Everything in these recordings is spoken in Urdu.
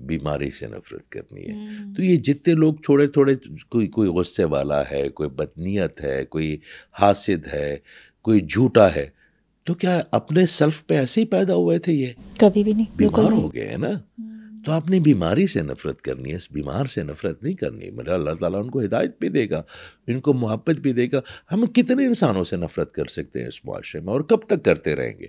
بیماری سے نفرت کرنی ہے. تو یہ جتنے لوگ تھوڑے تھوڑے, کوئی غصے والا ہے, کوئی بدنیت ہے, کوئی حاسد ہے, کوئی جھوٹا ہے, تو کیا اپنے سیلف پہ ایسے ہی پیدا ہوئے تھے؟ یہ کبھی بھی نہیں, بیمار ہو گئے ہیں نا. تو آپ نے بیماری سے نفرت کرنی ہے, اس بیمار سے نفرت نہیں کرنی ہے. میرا اللہ تعالیٰ ان کو ہدایت بھی دے گا, ان کو محبت بھی دے گا. ہم کتنے انسانوں سے نفرت کر سکتے ہیں اس معاشرے میں, اور کب تک کرتے رہیں گے؟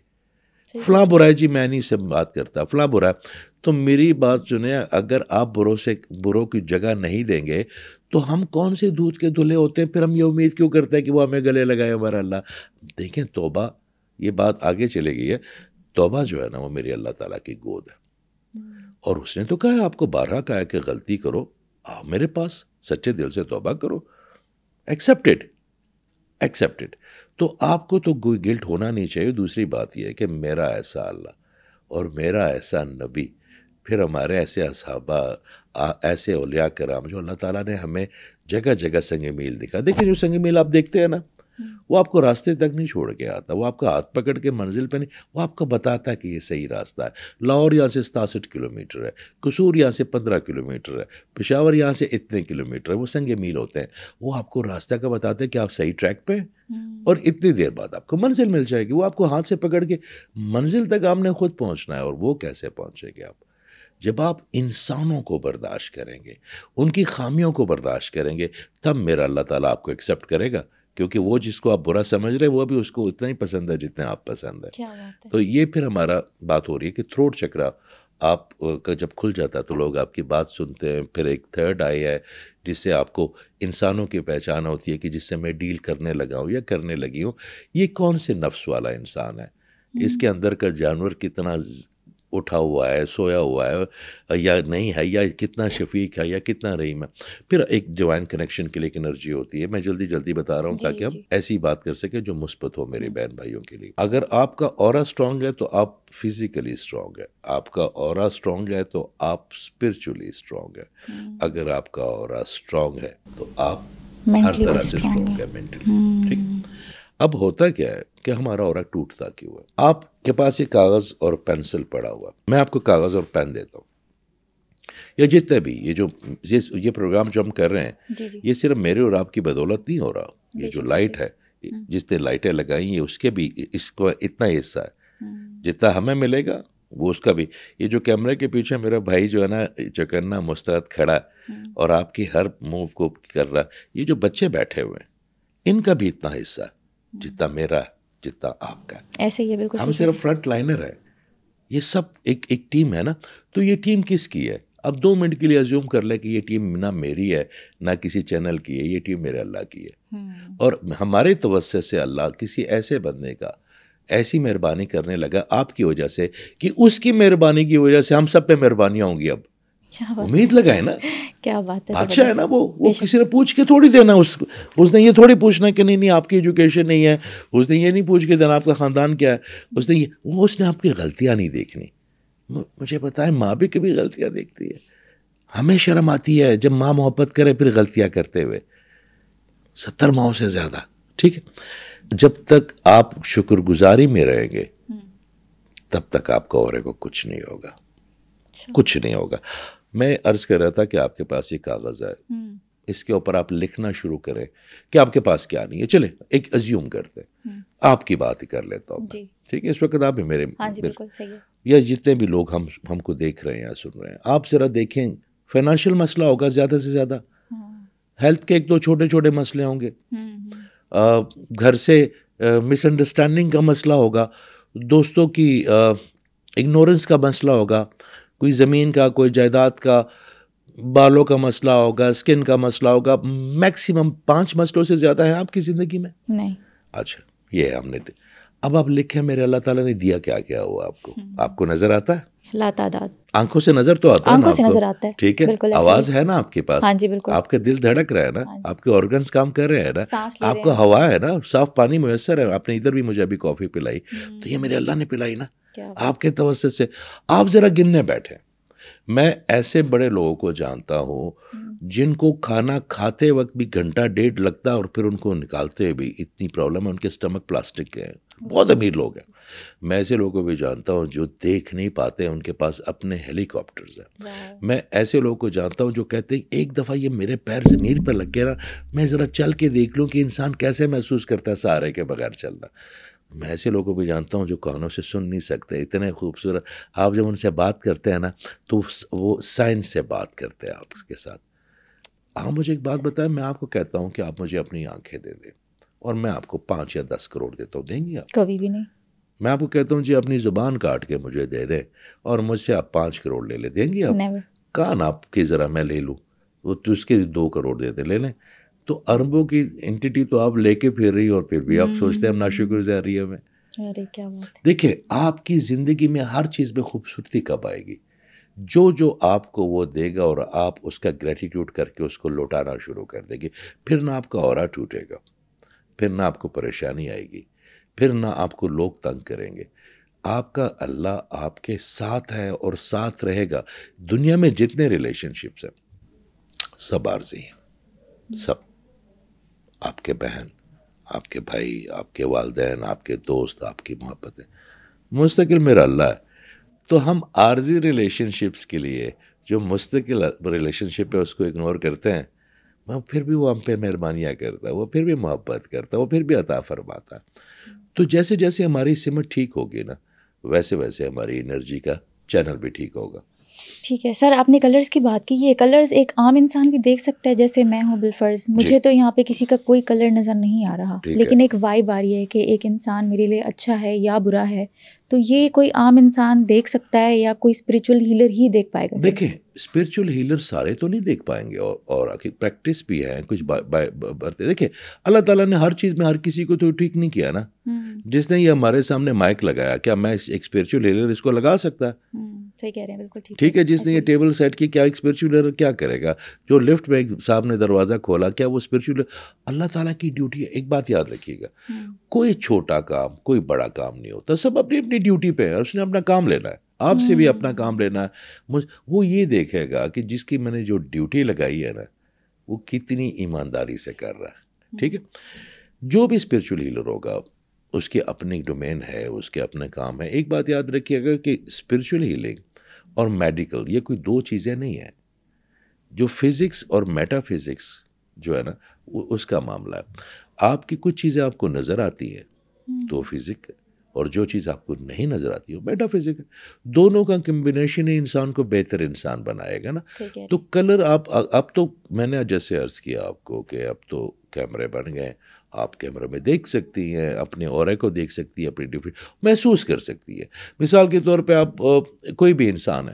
فلاں برا ہے جی, میں نہیں سے بات کرتا, فلاں برا ہے. تو میری بات سنیں, اگر آپ بروں کی جگہ نہیں دیں گے تو ہم کون سے دودھ کے دھلے ہوتے ہیں؟ پھر ہم یہ امید کیوں کرتے ہیں کہ وہ ہمیں گلے لگائے ہمارا اللہ؟ دیکھیں توبہ, یہ بات آگے چلے گئی ہے. توبہ جو ہے نا وہ میری اللہ تعالیٰ کی گود ہے, اور اس نے تو کہا ہے, آپ کو بارہا کہا ہے کہ غلطی کرو, آؤ میرے پاس, سچے دل سے توبہ کرو, ایکسیپٹڈ. تو آپ کو تو کوئی گلٹ ہونا نہیں چاہیے. دوسری بات یہ ہے کہ میرا ایسا اللہ اور میرا ایسا نبی, پھر ہمارے ایسے اصحابہ, ایسے اولیاء کرام جو اللہ تعالیٰ نے ہمیں جگہ جگہ سنگ میل دکھا. دیکھیں جو سنگ میل آپ دیکھتے ہیں نا, وہ آپ کو راستے تک نہیں چھوڑ کے آتا, وہ آپ کا ہاتھ پکڑ کے منزل پہ نہیں, وہ آپ کو بتاتا ہے کہ یہ صحیح راستہ ہے. لاہور یہاں سے 67 کلومیٹر ہے, قصور یہاں سے 15 کلومیٹر ہے, پشاور یہاں سے اتنے کلومیٹر ہے. وہ سنگ میل ہوتے ہیں, وہ آپ کو راستہ کا بتاتے ہیں کہ آپ صحیح ٹریک پہ ہیں, اور اتنی دیر بعد آپ کو منزل مل جائے گی. وہ آپ کو ہاتھ سے پکڑ کے منزل تک آپ نے خود پہنچنا ہے. اور وہ کیسے پہنچے گے آپ؟ جب آپ انسانوں کو برداشت کریں گے, ان کی خامیوں کو برداشت کریں گے, تب میرا اللہ تعالیٰ آپ کو ایکسیپٹ کرے گا. کیونکہ وہ جس کو آپ برا سمجھ رہے ہیں وہ بھی اس کو اتنا ہی پسند ہے جتنا آپ پسند ہے. تو یہ پھر ہمارا بات ہو رہی ہے کہ تھروٹ چکرا آپ کا جب کھل جاتا ہے تو لوگ آپ کی بات سنتے ہیں. پھر ایک تھرڈ آئی ہے جس سے آپ کو انسانوں کی پہچان ہوتی ہے کہ جس سے میں ڈیل کرنے لگا ہوں یا کرنے لگی ہوں, یہ کون سے نفس والا انسان ہے, اس کے اندر کا جانور کتنا اٹھا ہوا ہے, سویا ہوا ہے یا نہیں ہے, یا کتنا شفیق ہے یا کتنا رحیم ہے. پھر ایک ڈیوائن کنیکشن کے لیے ایک انرجی ہوتی ہے. میں جلدی بتا رہا ہوں تاکہ ہم ایسی بات کر سکیں جو مثبت ہو میرے بہن بھائیوں کے لیے. اگر آپ کا اورا اسٹرانگ ہے تو آپ فزیکلی اسٹرانگ ہے, آپ کا اورا اسٹرانگ ہے تو آپ اسپرچولی اسٹرانگ ہے, اگر آپ کا اورا اسٹرانگ ہے تو آپ ہر طرح سے اسٹرانگ ہے مینٹلی. ٹھیک. اب ہوتا کیا ہے کہ ہمارا اورا ٹوٹتا کیوں ہے؟ آپ کے پاس یہ کاغذ اور پینسل پڑا ہوا, میں آپ کو کاغذ اور پین دیتا ہوں, یا جتنے بھی یہ پروگرام جو ہم کر رہے ہیں یہ صرف میرے اور آپ کی بدولت نہیں ہو رہا. یہ جو لائٹ ہے, جتنے لائٹیں لگائی ہیں اس کے بھی اس کو اتنا ہی حصہ ہے, جتنا ہمیں ملے گا وہ اس کا بھی. یہ جو کیمرے کے پیچھے میرا بھائی جو ہے نا چوکنا مستعد کھڑا اور آپ کی ہر موو کو کر رہا, یہ جو بچے بیٹھے ہوئے ہیں ان کا بھی اتنا حصہ ہے جتنا میرا ہے, جتنا آپ کا ہے. ایسے ہی بالکل, ہم صرف فرنٹ لائنر ہے, یہ سب ایک ٹیم ہے نا. تو یہ ٹیم کس کی ہے؟ اب 2 منٹ کے لیے ازیوم کر لیں کہ یہ ٹیم نہ میری ہے نہ کسی چینل کی ہے, یہ ٹیم میرے اللہ کی ہے. اور ہمارے توسط سے اللہ کسی ایسے بندے کا ایسی مہربانی کرنے لگا آپ کی وجہ سے کہ اس کی مہربانی کی وجہ سے ہم سب پہ مہربانیاں ہوں گی. اب امید لگائے نا, کیا بات ہے, بادشاہ ہے نا وہ کسی نے پوچھ کے تھوڑی دینا. اس نے یہ تھوڑی پوچھنا کہ نہیں آپ کی ایجوکیشن نہیں ہے, اس نے یہ نہیں پوچھ کے دینا آپ کا خاندان کیا ہے, اس نے آپ کی غلطیاں نہیں دیکھنی. مجھے پتا ہے ماں بھی کبھی غلطیاں دیکھتی ہے, ہمیں شرم آتی ہے جب ماں محبت کرے پھر غلطیاں کرتے ہوئے, 70 ماؤں سے زیادہ. ٹھیک ہے, جب تک آپ شکر گزاری میں رہیں گے تب تک آپ کا اورے کو کچھ نہیں ہوگا, کچھ نہیں ہوگا. میں عرض کر رہا تھا کہ آپ کے پاس یہ کاغذ ہے, اس کے اوپر آپ لکھنا شروع کریں کہ آپ کے پاس کیا نہیں ہے. چلے ایک ازیوم کرتے, آپ کی بات ہی کر لیتا ہوں. ٹھیک ہے, اس وقت آپ میرے یا جتنے بھی لوگ ہم کو دیکھ رہے ہیں سن رہے ہیں, آپ ذرا دیکھیں فائنینشیل مسئلہ ہوگا زیادہ سے زیادہ, ہیلتھ کے 1-2 چھوٹے مسئلے ہوں گے, گھر سے مس انڈرسٹینڈنگ کا مسئلہ ہوگا, دوستوں کی اگنورنس کا مسئلہ ہوگا, کوئی زمین کا, کوئی جائیداد کا, بالوں کا مسئلہ ہوگا, اسکن کا مسئلہ ہوگا. میکسیمم 5 مسئلوں سے زیادہ ہیں آپ کی زندگی میں نہیں. اچھا, یہ ہم نے اب آپ لکھیں میرے اللہ تعالیٰ نے دیا کیا کیا ہوا آپ کو نظر آتا ہے؟ لا تعداد. آنکھوں سے نظر تو آتا ہے, آنکھوں سے نظر آتا ہے. ٹھیک ہے, آواز ہے نا آپ کے پاس, ہاں جی بالکل, آپ کا دل دھڑک رہا ہے نا, آپ کے آرگنز کام کر رہے ہیں نا, آپ کو ہوا ہے نا, صاف پانی میسر ہے. آپ نے ادھر بھی مجھے ابھی کافی پلائی, تو یہ میرے اللہ نے پلائی نا آپ کے توسط سے. آپ ذرا گننے بیٹھے. میں ایسے بڑے لوگوں کو جانتا ہوں جن کو کھانا کھاتے وقت بھی 1.5 گھنٹہ لگتا ہے اور پھر ان کو نکالتے بھی اتنی پرابلم ہے, ان کے اسٹمک پلاسٹک کے ہیں, بہت امیر لوگ ہیں. میں ایسے لوگوں کو بھی جانتا ہوں جو دیکھ نہیں پاتے، ان کے پاس اپنے ہیلی کاپٹرز ہیں. میں ایسے لوگوں کو جانتا ہوں جو کہتے ہیں ایک دفعہ یہ میرے پیر زمین پہ لگ گیا نا، میں ذرا چل کے دیکھ لوں کہ انسان کیسے محسوس کرتا ہے سہارے کے بغیر چلنا. میں ایسے لوگوں کو بھی جانتا ہوں جو کانوں سے سن نہیں سکتے، اتنے خوبصورت. آپ جب ان سے بات کرتے ہیں نا تو وہ سائنس سے بات کرتے ہیں آپ کے ساتھ. آپ مجھے ایک بات بتائیں، میں آپ کو کہتا ہوں کہ آپ مجھے اپنی آنکھیں دے دیں اور میں آپ کو 5 یا 10 کروڑ دیتا ہوں، دیں گے آپ؟ کبھی بھی نہیں. میں آپ کو کہتا ہوں جی اپنی زبان کاٹ کے مجھے دے دیں اور مجھ سے آپ 5 کروڑ لے لیں، دیں گے آپ؟ Never. کان آپ کی ذرا میں لے لوں وہ تو اس کے 2 کروڑ دے دیں، لے لیں. تو اربوں کی انٹیٹی تو آپ لے کے پھر رہی اور پھر بھی آپ سوچتے ہیں ہم ناشکر گزاری ہیں. ارے کیا بات ہے. دیکھیں آپ کی زندگی میں ہر چیز میں خوبصورتی کب آئے گی؟ جو آپ کو وہ دے گا اور آپ اس کا گریٹیٹیوڈ کر کے اس کو لوٹانا شروع کر دیں گے. پھر نہ آپ کا اورا ٹوٹے گا، پھر نہ آپ کو پریشانی آئے گی، پھر نہ آپ کو لوگ تنگ کریں گے. آپ کا اللہ آپ کے ساتھ ہے اور ساتھ رہے گا. دنیا میں جتنے ریلیشن شپس ہیں سب عارضی ہیں، سب. آپ کے بہن، آپ کے بھائی، آپ کے والدین، آپ کے دوست، آپ کی محبتیں، مستقل میرا اللہ ہے. تو ہم عارضی ریلیشن شپس کے لیے جو مستقل ریلیشن شپ ہے اس کو اگنور کرتے ہیں، پھر بھی وہ ہم پہ مہربانیاں کرتا ہے، وہ پھر بھی محبت کرتا ہے، وہ پھر بھی عطا فرماتا ہے. تو جیسے جیسے ہماری سمت ٹھیک ہوگی نا ویسے ویسے ہماری انرجی کا چینل بھی ٹھیک ہوگا. ٹھیک ہے سر، آپ نے کلرز کی بات کی. یہ کلرز ایک عام انسان بھی دیکھ سکتا ہے، جیسے میں ہوں بالفرض مجھے تو یہاں پہ کسی کا کوئی کلر نظر نہیں آ رہا، لیکن ایک وائب آ رہی ہے کہ ایک انسان میرے لیے اچھا ہے یا برا ہے. تو یہ کوئی عام انسان دیکھ سکتا ہے یا کوئی اسپریچول ہیلر ہی دیکھ پائے گا؟ دیکھیں اسپریچول ہیلر سارے تو نہیں دیکھ پائیں گے، اور پریکٹس بھی ہے کچھ. دیکھیں اللہ تعالیٰ نے ہر چیز میں ہر کسی کو تو ٹھیک نہیں کیا نا. جس نے یہ ہمارے سامنے مائک لگایا، کیا میں ایک اسپریچول ہیلر اس کو لگا سکتا ہے؟ صحیح کہہ رہے ہیں، بالکل ٹھیک ہے. جس نے یہ ٹیبل سیٹ کی، کیا ایک اسپریچول ہیلر کیا کرے گا؟ جو لفٹ میں صاحب نے دروازہ کھولا، کیا وہ اسپریچول؟ اللہ تعالیٰ کی ڈیوٹی ہے. ایک بات یاد رکھیے گا، کوئی چھوٹا کام کوئی بڑا کام نہیں ہوتا، سب اپنی اپنی ڈیوٹی پہ ہے. اس نے اپنا کام لینا ہے، آپ سے بھی اپنا کام لینا ہے. وہ یہ دیکھے گا کہ جس کی میں نے جو ڈیوٹی لگائی ہے نا وہ کتنی ایمانداری سے کر رہا ہے. ٹھیک ہے. جو بھی اسپریچول ہیلر ہوگا اس کے اپنی ڈومین ہے، اس کے اپنے کام ہے. ایک بات یاد رکھیے گا کہ اسپریچول ہیلنگ اور میڈیکل یہ کوئی دو چیزیں نہیں ہیں. جو فزکس اور میٹا فزکس جو ہے نا اس کا معاملہ ہے. آپ کی کچھ چیزیں آپ کو نظر آتی ہیں تو فزک ہے، اور جو چیز آپ کو نہیں نظر آتی وہ میٹا فزک ہے. دونوں کا کمبینیشن ہی انسان کو بہتر انسان بنائے گا نا. تو کلر آپ اب تو میں نے جیسے عرض کیا آپ کو کہ اب تو کیمرے بن گئے، آپ کیمرے میں دیکھ سکتی ہیں، اپنے اورے کو دیکھ سکتی ہیں، اپنی ڈفرینٹ محسوس کر سکتی ہے. مثال کے طور پہ آپ کوئی بھی انسان ہے،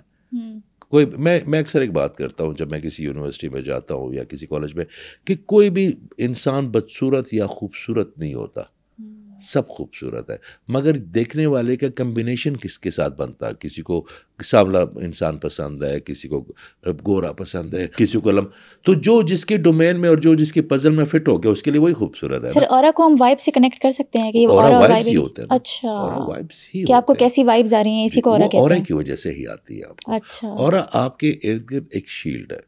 کوئی میں اکثر ایک بات کرتا ہوں جب میں کسی یونیورسٹی میں جاتا ہوں یا کسی کالج میں کہ کوئی بھی انسان بدصورت یا خوبصورت نہیں ہوتا، سب خوبصورت ہے، مگر دیکھنے والے کا کمبینیشن کس کے ساتھ بنتا ہے. کسی کو سانولا انسان پسند ہے، کسی کو گورا پسند ہے، کسی کو تو جو جس کے ڈومین میں اور جو جس کے پزل میں فٹ ہو گیا اس کے لیے وہی خوبصورت ہے. سر اورا کو ہم وائب سے کنیکٹ کر سکتے ہیں کہ یہ اورا وائبس ہی ہوتے ہیں. اچھا، اورا وائبس ہی کہ آپ کو کیسی وائبز آ رہی ہیں اسی کو اورا کہتے ہیں. اورا کی وجہ سے ہی آتی ہے آپ کو. اچھا. اورا آپ کے ارد گرد ایک شیلڈ ہے،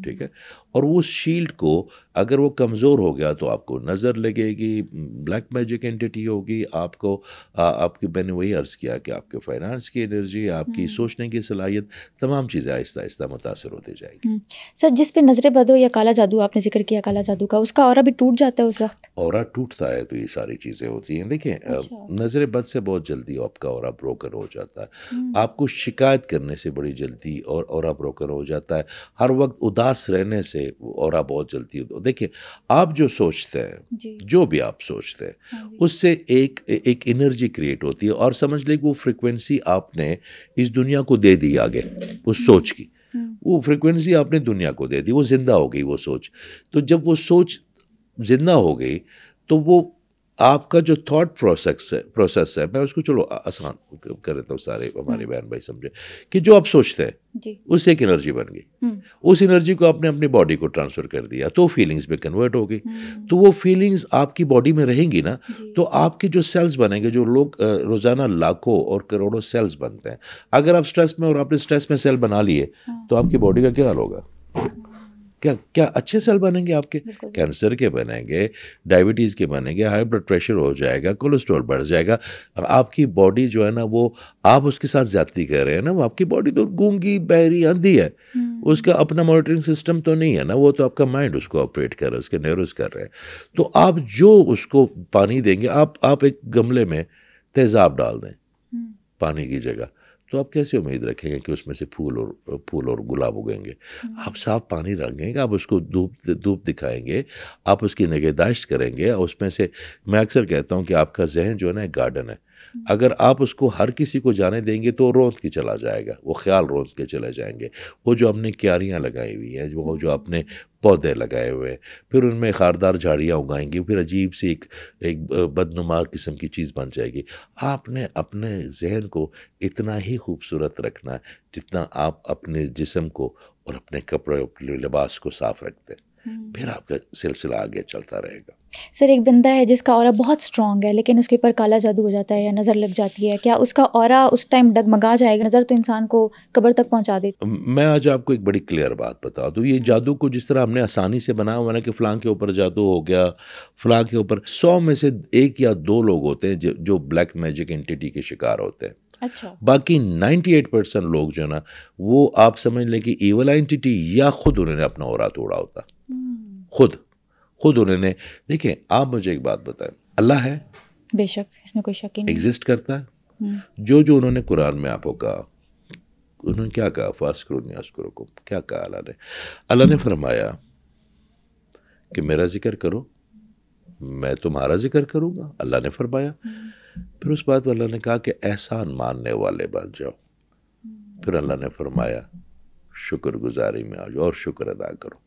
ٹھیک ہے، اور وہ شیلڈ کو اگر وہ کمزور ہو گیا تو آپ کو نظر لگے گی، بلیک میجک اینٹی ہوگی آپ کو. آپ کی میں نے وہی عرض کیا کہ آپ کے فائنانس کی انرجی، آپ کی سوچنے کی صلاحیت، تمام چیزیں آہستہ آہستہ متاثر ہوتی جائے گی. سر جس پہ نظر بد ہو یا کالا جادو، آپ نے ذکر کیا کالا جادو کا، اس کا اورا بھی ٹوٹ جاتا ہے اس وقت؟ اورا ٹوٹتا ہے تو یہ ساری چیزیں ہوتی ہیں. دیکھیں نظر بد سے بہت جلدی آپ کا اورا بروکن ہو جاتا ہے. آپ کو شکایت کرنے سے بڑی جلدی اور اورا بروکن ہو جاتا ہے. ہر وقت اداس رہنے سے اورا بہت جلدی. دیکھیں آپ جو سوچتے ہیں، جو بھی آپ سوچتے ہیں اس سے ایک انرجی کریٹ ہوتی ہے، اور سمجھ لیں کہ وہ فریکوینسی آپ نے اس دنیا کو دے دی آگے اس سوچ کی. وہ فریکوینسی آپ نے دنیا کو دے دی، وہ زندہ ہو گئی وہ سوچ. تو جب وہ سوچ زندہ ہو گئی تو وہ آپ کا جو تھاٹ پروسیس ہے، میں اس کو چلو آسان کر دیتا ہوں، سارے ہمارے بہن بھائی سمجھے کہ جو آپ سوچتے ہیں اس سے ایک انرجی بن گئی. اس انرجی کو آپ نے اپنی باڈی کو ٹرانسفر کر دیا تو فیلنگز میں کنورٹ ہو گئی. تو وہ فیلنگز آپ کی باڈی میں رہیں گی نا، تو آپ کے جو سیلز بنیں گے، جو لوگ روزانہ لاکھوں اور کروڑوں سیلز بنتے ہیں، اگر آپ سٹریس میں اور آپ نے سٹریس میں سیل بنا لیے تو آپ کی باڈی کا کیا حال ہوگا؟ کیا اچھے سیل بنیں گے آپ کے؟ کینسر کے بنیں گے، ڈائبٹیز کے بنیں گے، ہائی بلڈ پریشر ہو جائے گا، کولیسٹرول بڑھ جائے گا. آپ کی باڈی جو ہے نا وہ آپ اس کے ساتھ زیادتی کر رہے ہیں نا. وہ آپ کی باڈی تو گونگی بہری اندھی ہے، اس کا اپنا مانیٹرنگ سسٹم تو نہیں ہے نا. وہ تو آپ کا مائنڈ اس کو آپریٹ کر رہا ہے، اس کے نیورز کر رہے ہیں. تو آپ جو اس کو پانی دیں گے، آپ ایک گملے میں تیزاب ڈال دیں پانی کی جگہ، تو آپ کیسے امید رکھیں گے کہ اس میں سے پھول اور گلاب اگیں گے؟ آپ صاف پانی رکھیں گے، آپ اس کو دھوپ دکھائیں گے، آپ اس کی نگہداشت کریں گے. اس میں سے میں اکثر کہتا ہوں کہ آپ کا ذہن جو ہے نا ایک گارڈن ہے. اگر آپ اس کو ہر کسی کو جانے دیں گے تو روند کے چلا جائے گا، وہ خیال روند کے چلے جائیں گے. وہ جو ہم نے کیاریاں لگائی ہوئی ہیں، وہ جو آپ نے پودے لگائے ہوئے ہیں، پھر ان میں خاردار جھاڑیاں اگائیں گی، پھر عجیب سی ایک بدنما قسم کی چیز بن جائے گی. آپ نے اپنے ذہن کو اتنا ہی خوبصورت رکھنا ہے جتنا آپ اپنے جسم کو اور اپنے کپڑے اپنے لباس کو صاف رکھتے ہیں. پھر آپ کا سلسلہ آگے چلتا رہے گا. سر، ایک بندہ ہے جس کا اورا بہت اسٹرانگ ہے لیکن اس کے اوپر کالا جادو ہو جاتا ہے یا نظر لگ جاتی ہے، کیا اس کا اورا اس ٹائم ڈگمگا جائے گا؟ نظر تو انسان کو قبر تک پہنچا دیتی. میں آج آپ کو ایک بڑی کلیئر بات بتا دوں. یہ جادو کو جس طرح ہم نے آسانی سے بنا ہوا نا کہ فلاں کے اوپر جادو ہو گیا، فلاں کے اوپر، 100 میں سے 1 یا 2 لوگ ہوتے ہیں جو بلیک میجک انٹیٹی کے شکار ہوتے ہیں. اچھا. باقی 98% لوگ جو نا وہ آپ سمجھ لیں کہ ایول اینٹیٹی یا خود انہوں نے اپنا اورا توڑا ہوتا. خود انہوں نے. دیکھیں آپ مجھے ایک بات بتائیں، اللہ ہے، بے شک، اس میں کوئی شک ہی نہیں، ایگزسٹ کرتا ہے. جو انہوں نے قرآن میں آپ کو کہا، انہوں نے کیا کہا؟ فاسکرونی اسکرکم. کیا کہا اللہ نے فرمایا کہ میرا ذکر کرو، میں تمہارا ذکر کروں گا. اللہ نے فرمایا. پھر اس بات اللہ نے کہا کہ احسان ماننے والے بن جاؤ. پھر اللہ نے فرمایا شکر گزاری میں آ جاؤ اور شکر ادا کرو.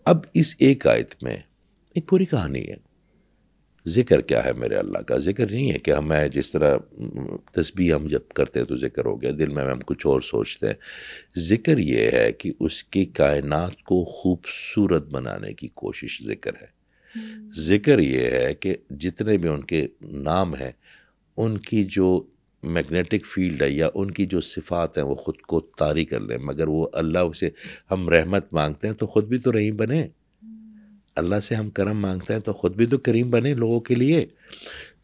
اب اس ایک آیت میں ایک پوری کہانی ہے. ذکر کیا ہے میرے اللہ کا؟ ذکر نہیں ہے کہ ہمیں جس طرح تسبیح ہم جب کرتے ہیں تو ذکر ہو گیا، دل میں ہم کچھ اور سوچتے ہیں. ذکر یہ ہے کہ اس کی کائنات کو خوبصورت بنانے کی کوشش ذکر ہے. ذکر یہ ہے کہ جتنے بھی ان کے نام ہیں، ان کی جو میگنیٹک فیلڈ ہے یا ان کی جو صفات ہیں وہ خود کو طاری کر لیں. مگر وہ اللہ سے ہم رحمت مانگتے ہیں تو خود بھی تو رحیم بنے. اللہ سے ہم کرم مانگتے ہیں تو خود بھی تو کریم بنے لوگوں کے لیے.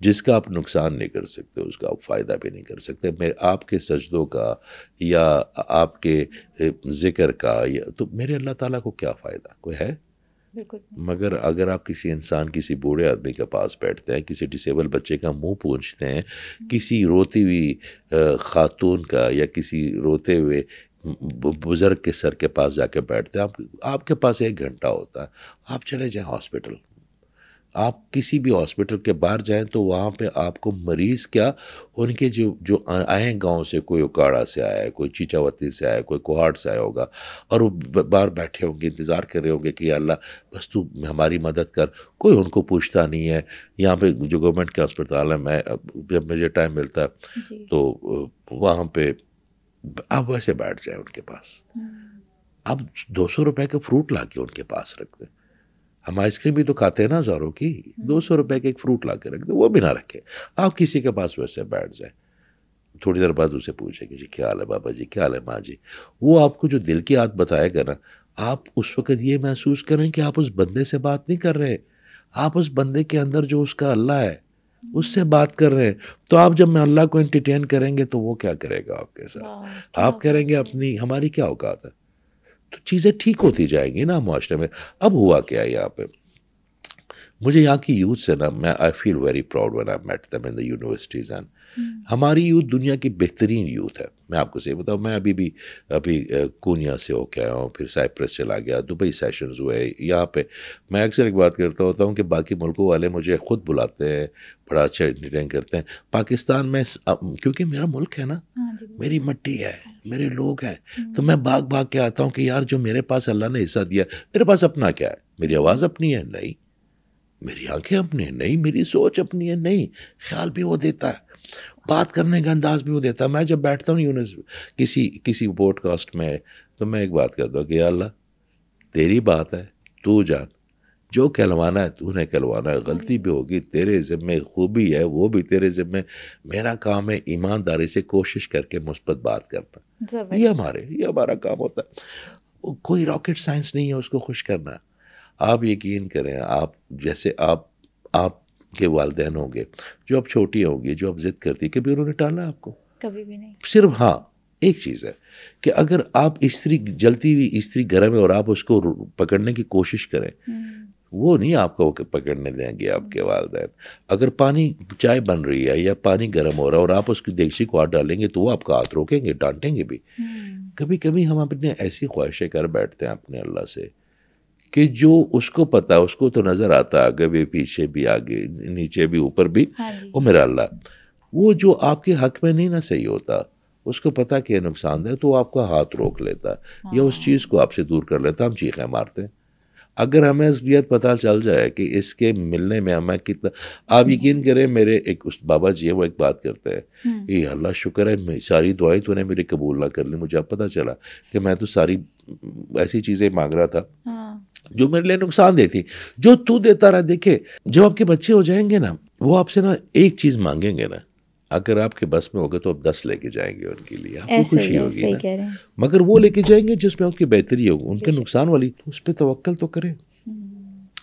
جس کا آپ نقصان نہیں کر سکتے اس کا آپ فائدہ بھی نہیں کر سکتے. آپ کے سجدوں کا یا آپ کے ذکر کا تو میرے اللہ تعالیٰ کو کیا فائدہ؟ کوئی ہے؟ مگر اگر آپ کسی انسان، کسی بوڑھے آدمی کے پاس بیٹھتے ہیں، کسی ڈسیبل بچے کا منہ پونچھتے ہیں، کسی روتی ہوئی خاتون کا یا کسی روتے ہوئے بزرگ کے سر کے پاس جا کے بیٹھتے ہیں، آپ کے پاس 1 گھنٹہ ہوتا ہے، آپ چلے جائیں ہاسپٹل. آپ کسی بھی ہاسپٹل کے باہر جائیں تو وہاں پہ آپ کو مریض کیا، ان کے جو آئے گاؤں سے، کوئی اکاڑا سے آیا ہے، کوئی چیچاوتی سے آیا ہے، کوئی کوہاڑ سے آیا ہوگا، اور وہ باہر بیٹھے ہوں گے، انتظار کر رہے ہوں گے کہ یا اللہ بس تو ہماری مدد کر. کوئی ان کو پوچھتا نہیں ہے. یہاں پہ جو گورنمنٹ کے ہسپتال ہے، میں جب مجھے ٹائم ملتا ہے تو وہاں پہ آپ ویسے بیٹھ جائیں ان کے پاس. آپ 200 روپے کا فروٹ لا کے ان کے پاس رکھ دیں. ہم آئس کریم بھی تو کھاتے ہیں نا ہزاروں کی، 200 روپے کا ایک فروٹ لا کے رکھ دیں، وہ بھی نہ رکھے. آپ کسی کے پاس ویسے بیٹھ جائیں، تھوڑی دیر بعد اسے پوچھیں کہ جی کیا حال ہے بابا جی، کیا حال ہے ماں جی. وہ آپ کو جو دل کی بات بتائے گا نا، آپ اس وقت یہ محسوس کریں کہ آپ اس بندے سے بات نہیں کر رہے، آپ اس بندے کے اندر جو اس کا اللہ ہے اس سے بات کر رہے ہیں. تو آپ جب میں اللہ کو انٹرٹین کریں گے تو وہ کیا کرے گا آپ کے ساتھ؟ آپ کریں گے ہماری کیا اوقات ہے. تو چیزیں ٹھیک ہوتی جائیں گی نا معاشرے میں. اب ہوا کیا یہاں پہ، مجھے یہاں کی یوتھ سے نا I feel very proud when I met them in the universities. and ہماری یوتھ دنیا کی بہترین یوتھ ہے. میں آپ کو صحیح بتاؤں، میں ابھی کونیا سے ہو کے آیا ہوں، پھر سائپرس چلا گیا، دبئی سیشنز ہوئے. یہاں پہ میں اکثر ایک بات کرتا ہوتا ہوں کہ باقی ملکوں والے مجھے خود بلاتے ہیں، بڑا اچھا انٹرٹین کرتے ہیں. پاکستان میں کیونکہ میرا ملک ہے نا، میری مٹی ہے، میرے لوگ ہیں، تو میں بھاگ کے آتا ہوں کہ یار جو میرے پاس اللہ نے حصہ دیا، میرے پاس اپنا کیا ہے؟ میری آواز اپنی ہے؟ نہیں. میری آنکھیں اپنی ہیں؟ نہیں. میری سوچ اپنی ہے؟ نہیں. خیال بھی وہ دیتا ہے، بات کرنے کا انداز بھی وہ دیتا ہے. میں جب بیٹھتا ہوں کسی پوڈ کاسٹ میں تو میں ایک بات کہتا ہوں کہ یا اللہ تیری بات ہے، تو جان، جو کہلوانا ہے تو نے کہلوانا ہے. غلطی بھی ہوگی تیرے ذمے، خوبی ہے وہ بھی تیرے ذمے. میرا کام ہے ایمانداری سے کوشش کر کے مثبت بات کرنا. یہ ہمارا کام ہوتا ہے. کوئی راکٹ سائنس نہیں ہے اس کو خوش کرنا. آپ یقین کریں, آپ جیسے آپ کے والدین ہوں گے, جو اب چھوٹی ہوں گی, جو اب ضد کرتی, کبھی انہوں نے ٹالا آپ کو؟ کبھی بھی نہیں. صرف ہاں ایک چیز ہے کہ اگر آپ استری جلتی ہوئی استری گرم ہے اور آپ اس کو پکڑنے کی کوشش کریں, وہ نہیں آپ کو پکڑنے دیں گے آپ کے والدین. اگر پانی چائے بن رہی ہے یا پانی گرم ہو رہا ہے اور آپ اس کی دیگچی کو ہاتھ ڈالیں گے تو وہ آپ کا ہاتھ روکیں گے, ڈانٹیں گے بھی. کبھی کبھی ہم اپنے ایسی خواہشیں کر بیٹھتے ہیں اپنے اللہ سے کہ جو اس کو پتا, اس کو تو نظر آتا آگے بھی پیچھے بھی آگے نیچے بھی اوپر بھی, وہ میرا اللہ, وہ جو آپ کے حق میں نہیں نہ صحیح ہوتا, اس کو پتا کہ نقصان دہ, تو آپ کا ہاتھ روک لیتا یا اس چیز کو آپ سے دور کر لیتا. ہم چیخیں مارتے ہیں. اگر ہمیں اصلیت پتہ چل جائے کہ اس کے ملنے میں ہمیں کتنا, آپ یقین کریں میرے ایک بابا جی ہیں, وہ ایک بات کرتے ہیں کہ اللہ شکر ہے ساری دعائیں تو نے میری قبول نہ کر لی. مجھے اب پتہ چلا کہ میں تو ساری ایسی چیزیں مانگ رہا تھا جو میرے لیے نقصان دہ تھی, جو تو دیتا رہا. دیکھے جب آپ کے بچے ہو جائیں گے نا, وہ آپ سے نا ایک چیز مانگیں گے نا, اگر آپ کے بس میں ہوگا تو آپ 10 لے کے جائیں گے ان کے لیے, آپ کو خوشی ہوگی نا, مگر وہ لے کے جائیں گے جس میں ان کی بہتری ہوگی. ان کے نقصان والی تو اس پہ توکل تو کریں.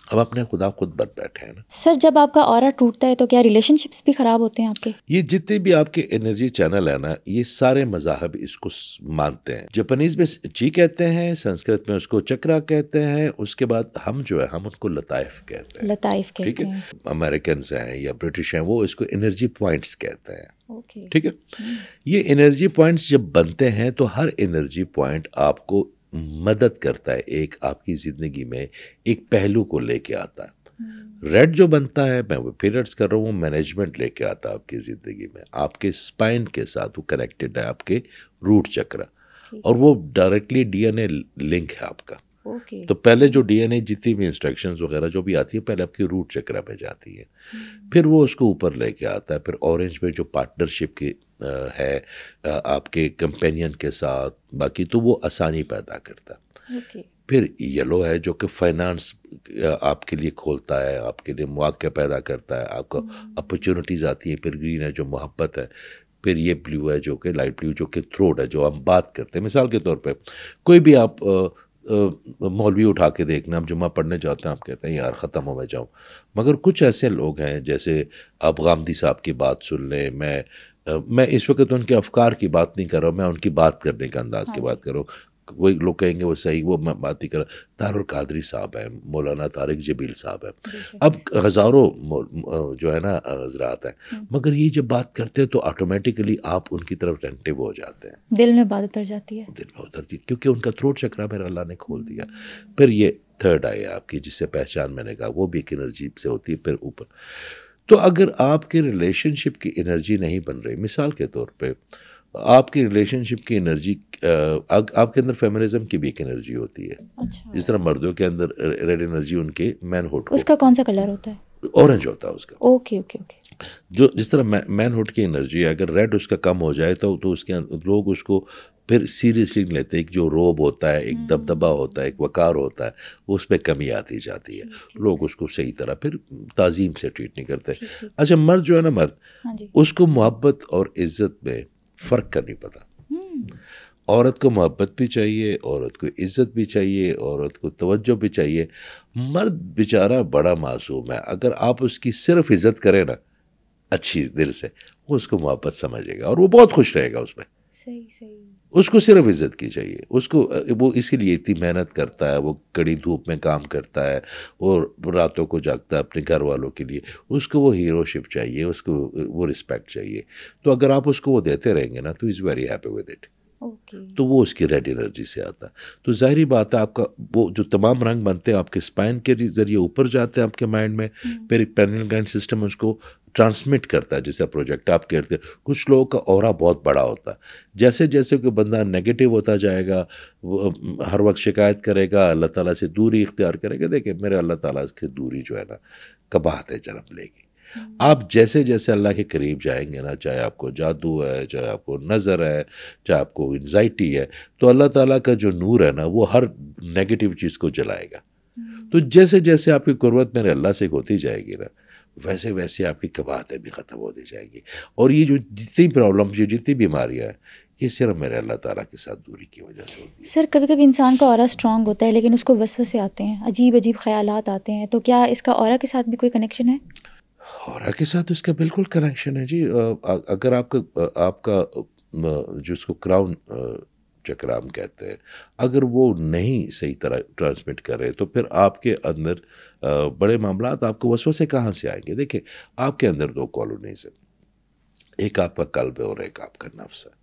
اب اپنے خدا خود بن بیٹھے ہیں نا. سر جب آپ کا اورا ٹوٹتا ہے تو کیا ریلیشن شپس بھی خراب ہوتے ہیں آپ کے؟ یہ جتنے بھی آپ کے انرجی چینل ہیں نا, یہ سارے مذاہب اس کو مانتے ہیں. جاپانیز میں چی کہتے ہیں, سنسکرت میں اس کو چکرا کہتے ہیں, اس کے بعد ہم جو ہے ہم ان کو لطائف کہتے ہیں. لطائف کہتے ہیں. امریکنز ہیں یا برٹش ہیں, وہ اس کو انرجی پوائنٹس کہتے ہیں. ٹھیک ہے. یہ انرجی پوائنٹس جب بنتے ہیں تو ہر انرجی پوائنٹ آپ کو مدد کرتا ہے, ایک آپ کی زندگی میں ایک پہلو کو لے کے آتا ہے. ریڈ جو بنتا ہے, میں وہ پیریڈس کر رہا ہوں, مینجمنٹ لے کے آتا ہے آپ کی زندگی میں, آپ کے اسپائن کے ساتھ وہ کنیکٹڈ ہے آپ کے روٹ چکرا, اور وہ directly D N A link ہے آپ کا. تو پہلے جو ڈی این اے جتنی بھی انسٹرکشنز وغیرہ جو بھی آتی ہے پہلے آپ کی روٹ چکرا میں جاتی ہے, پھر وہ اس کو اوپر لے کے آتا ہے. پھر اورنج میں جو پارٹنرشپ کی ہے آپ کے کمپینین کے ساتھ باقی, تو وہ آسانی پیدا کرتا ہے. پھر یلو ہے جو کہ فائنانس آپ کے لیے کھولتا ہے, آپ کے لیے مواقع پیدا کرتا ہے, آپ کو اپرچونیٹیز آتی ہیں. پھر گرین ہے جو محبت ہے. پھر یہ بلیو ہے جو کہ لائٹ بلیو جو کہ تھروٹ ہے, جو ہم بات کرتے ہیں. مثال کے طور پہ کوئی بھی آپ مولوی اٹھا کے دیکھنا, آپ جمعہ پڑھنے جاتے ہیں, آپ کہتے ہیں یار ختم ہو میں جاؤں, مگر کچھ ایسے لوگ ہیں جیسے آپ غامدی صاحب کی بات سن لیں. میں اس وقت ان کے افکار کی بات نہیں کر رہا ہوں, میں ان کی بات کرنے کا انداز کی بات کر رہا ہوں. کوئی لوگ کہیں گے وہ صحیح, وہ میں بات نہیں کر رہا. طاہر القادری صاحب ہیں, مولانا طارق جبیل صاحب ہیں, اب ہزاروں جو ہے نا حضرات ہیں, مگر یہ جب بات کرتے ہیں تو آٹومیٹکلی آپ ان کی طرف اٹینٹو ہو جاتے ہیں, دل میں بات اتر جاتی ہے. دل میں اترتی ہے کیونکہ ان کا تھروٹ چکرا میرا اللہ نے کھول دیا. پھر یہ تھرڈ آئی آپ کی جس سے پہچان میں نے کہا, وہ بھی ایک انرجی سے ہوتی ہے. پھر اوپر تو اگر آپ کے ریلیشن شپ کی انرجی نہیں بن رہی, مثال کے طور پہ آپ کی ریلیشن شپ کی انرجی, آپ کے اندر فیمنزم کی بھی ایک انرجی ہوتی ہے. جس طرح مردوں کے اندر ریڈ انرجی ان کے مین ہوڈ, اس کا کون سا کلر ہوتا ہے؟ اورنج ہوتا ہے اس کا. Okay okay okay. جو جس طرح مین ہوڈ کی انرجی ہے, اگر ریڈ اس کا کم ہو جائے تو اس کے لوگ اس کو پھر سیریسلی نہیں لیتے. ایک جو روب ہوتا ہے, ایک دبدبہ ہوتا ہے, ایک وقار ہوتا ہے, وہ اس پہ کمی آتی جاتی ہے. لوگ اس کو صحیح طرح پھر تعظیم سے ٹریٹ نہیں کرتے. اچھا مرد جو ہے نا, مرد اس کو محبت اور عزت میں فرق کا نہیں پتا. عورت کو محبت بھی چاہیے, عورت کو عزت بھی چاہیے, عورت کو توجہ بھی چاہیے. مرد بیچارہ بڑا معصوم ہے, اگر آپ اس کی صرف عزت کریں نا اچھی دل سے, وہ اس کو محبت سمجھے گا اور وہ بہت خوش رہے گا اس میں. صحیح. اس کو صرف عزت کی چاہیے. اس کو وہ اسی لیے اتنی محنت کرتا ہے, وہ کڑی دھوپ میں کام کرتا ہے اور راتوں کو جاگتا ہے اپنے گھر والوں کے لیے. اس کو وہ ہیرو شپ چاہیے, اس کو وہ رسپیکٹ چاہیے. تو اگر آپ اس کو وہ دیتے رہیں گے نا تو is very happy with it. تو وہ اس کی ریڈ انرجی سے آتا ہے. تو ظاہری بات ہے آپ کا وہ جو تمام رنگ بنتے ہیں آپ کے اسپائن کے ذریعے اوپر جاتے ہیں آپ کے مائنڈ میں. پھر ایک پینل گلینڈ سسٹم اس کو ٹرانسمٹ کرتا ہے جیسے پروجیکٹ آپ کہتے ہیں. کچھ لوگوں کا اورا بہت بڑا ہوتا ہے. جیسے جیسے کوئی بندہ نیگیٹو ہوتا جائے گا, وہ ہر وقت شکایت کرے گا, اللہ تعالیٰ سے دوری اختیار کرے گا. دیکھیں میرے اللہ تعالیٰ کی دوری جو ہے نا قباحت جنم لے گی. آپ جیسے جیسے اللہ کے قریب جائیں گے نا, چاہے آپ کو جادو ہے, چاہے آپ کو نظر ہے, چاہے آپ کو انزائٹی ہے, تو اللہ تعالیٰ کا جو نور ہے نا وہ ہر نیگیٹو چیز کو جلائے گا. تو جیسے جیسے آپ کی قربت میرے اللہ سے ہوتی جائے گی نا, ویسے ویسے آپ کی قباحتیں بھی ختم ہوتی جائیں گی. اور یہ جو جتنی پرابلم, جو جتنی بیماریاں ہیں, یہ صرف میرے اللہ تعالیٰ کے ساتھ دوری کی وجہ سے ہوتی ہے. سر کبھی کبھی انسان کا اورا اسٹرانگ ہوتا ہے لیکن اس کو وسوسے آتے ہیں, عجیب عجیب خیالات آتے ہیں, تو کیا اس کا اورا کے ساتھ بھی کوئی کنیکشن ہے؟ اورا کے ساتھ اس کا بالکل کنیکشن ہے جی. اگر آپ کا جو اس کو کراؤن چکرام کہتے ہیں, اگر وہ نہیں صحیح طرح ٹرانسمٹ کر رہے تو پھر آپ کے اندر بڑے معاملات, آپ کو وسوسے کہاں سے آئیں گے؟ دیکھیں آپ کے اندر 2 کالونیز ہیں, ایک آپ کا قلب ہے اور ایک آپ کا نفس ہے.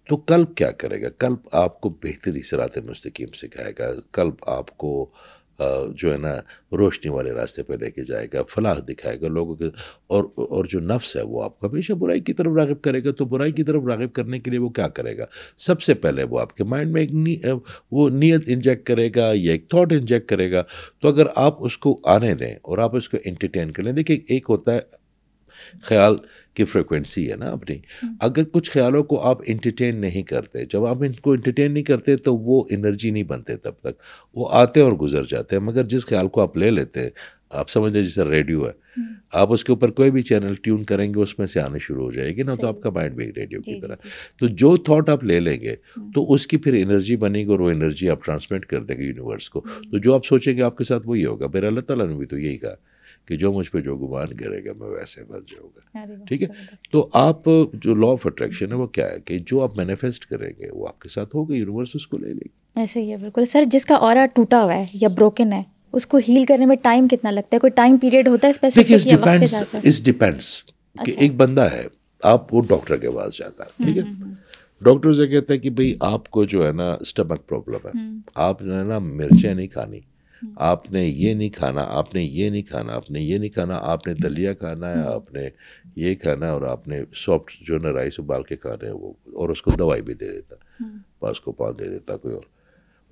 تو قلب کیا کرے گا؟ قلب آپ کو بہتری صراط مستقیم سکھائے گا, قلب آپ کو جو ہے نا روشنی والے راستے پہ لے کے جائے گا, فلاح دکھائے گا لوگوں کے. اور جو نفس ہے وہ آپ کو ہمیشہ برائی کی طرف راغب کرے گا. تو برائی کی طرف راغب کرنے کے لیے وہ کیا کرے گا؟ سب سے پہلے وہ آپ کے مائنڈ میں وہ نیت انجیکٹ کرے گا یا ایک تھاٹ انجیکٹ کرے گا. تو اگر آپ اس کو آنے دیں اور آپ اس کو انٹرٹین کر لیں, دیکھیں ایک ہوتا ہے خیال کی فریکوینسی ہے نا اپنی. اگر کچھ خیالوں کو آپ انٹرٹین نہیں کرتے, جب آپ ان کو انٹرٹین نہیں کرتے تو وہ انرجی نہیں بنتے, تب تک وہ آتے اور گزر جاتے ہیں. مگر جس خیال کو آپ لے لیتے ہیں, آپ سمجھ لیں جیسے ریڈیو ہے, آپ اس کے اوپر کوئی بھی چینل ٹیون کریں گے اس میں سے آنے شروع ہو جائے گی نا, تو آپ کا مائنڈ بھی ریڈیو کی طرح. تو جو تھاٹ آپ لے لیں گے تو اس کی پھر انرجی بنے گی اور وہ انرجی آپ ٹرانسمٹ کر دیں گے یونیورس کو. تو جو آپ سوچیں گے آپ کے ساتھ وہی ہوگا. میرے اللہ تعالیٰ نے بھی تو یہی کہا کہ جو مجھ پہ جو گمان کرے گا میں ویسے بن جاؤں گا. ٹھیک ہے, تو آپ جو لا آف اٹریکشن ہے وہ کیا ہے کہ جو آپ مینیفیسٹ کریں گے وہ آپ کے ساتھ ہوگا, یونیورس اس کو لے لے گی. ایسے ہی ہے بالکل. سر جس کا اورا ٹوٹا ہوا ہے یا بروکن ہے اس کو ہیل کرنے میں ٹائم کتنا لگتا ہے؟ کوئی ٹائم پیریڈ ہوتا ہے اسپیسیفک یا وقت کے ساتھ؟ اس ڈیپینڈس کہ ایک بندہ ہے, آپ وہ ڈاکٹر کے پاس جاتا ہے, ٹھیک ہے, ڈاکٹر سے کہتا ہے کہ بھئی آپ کو جو ہے نا اسٹمک پرابلم ہے, آپ جو ہے نا مرچیں نہیں کھانی, آپ نے یہ نہیں کھانا, آپ نے یہ نہیں کھانا, آپ نے یہ نہیں کھانا, آپ نے دلیا کھانا ہے, آپ نے یہ کھانا ہے, اور آپ نے سافٹ جو ہے نا رائس ابال کے کھانے ہیں وہ, اور اس کو دوائی بھی دے دیتا, پاس کو پاؤں دے دیتا کوئی اور.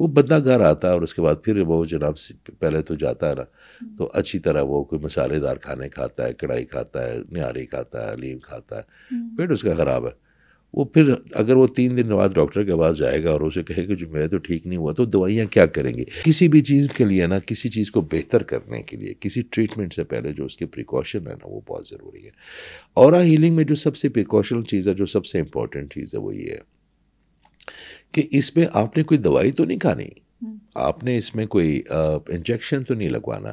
وہ بندہ گھر آتا ہے اور اس کے بعد پھر وہ جناب پہلے تو جاتا ہے نا تو اچھی طرح وہ کوئی مسالے دار کھانے کھاتا ہے, کڑھائی کھاتا ہے, نہاری کھاتا ہے, حلیم کھاتا ہے, پیٹ اس کا خراب ہے. وہ پھر اگر وہ 3 دن بعد ڈاکٹر کے پاس جائے گا اور اسے کہے کہ جو میرے تو ٹھیک نہیں ہوا, تو دوائیاں کیا کریں گی؟ کسی بھی چیز کے لیے نا, کسی چیز کو بہتر کرنے کے لیے, کسی ٹریٹمنٹ سے پہلے جو اس کی پریکاشن ہے نا وہ بہت ضروری ہے. اورا ہیلنگ میں جو سب سے پریکاشنل چیز ہے, جو سب سے امپورٹنٹ چیز ہے وہ یہ ہے کہ اس میں آپ نے کوئی دوائی تو نہیں کھانی, آپ نے اس میں کوئی انجیکشن تو نہیں لگوانا.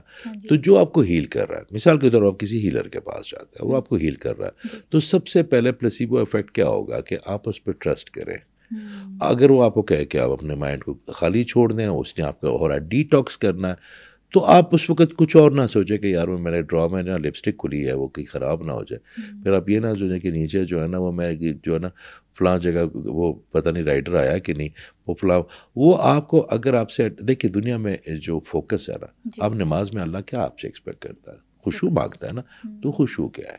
تو جو آپ کو ہیل کر رہا ہے, مثال کے طور پر آپ کسی ہیلر کے پاس جاتے ہیں, وہ آپ کو ہیل کر رہا ہے, تو سب سے پہلے پلیسیبو افیکٹ کیا ہوگا کہ آپ اس پہ ٹرسٹ کریں. اگر وہ آپ کو کہے کہ آپ اپنے مائنڈ کو خالی چھوڑ دیں, اس نے آپ کا ہو رہا ہے ڈیٹاکس کرنا ہے, تو آپ اس وقت کچھ اور نہ سوچیں کہ یار میرے ڈرا میں نا لپسٹک کھلی ہے وہ کہیں خراب نہ ہو جائے. پھر آپ یہ نہ سوچیں کہ نیچے جو ہے نا وہ میں جو ہے نا فلاں جگہ وہ پتہ نہیں رائڈر آیا کہ نہیں, وہ فلاں, وہ آپ کو اگر آپ سے دیکھیں دنیا میں جو فوکس ہے نا, آپ نماز میں اللہ کیا آپ سے ایکسپیکٹ کرتا ہے؟ خشوع مانگتا ہے نا. تو خشوع کیا ہے؟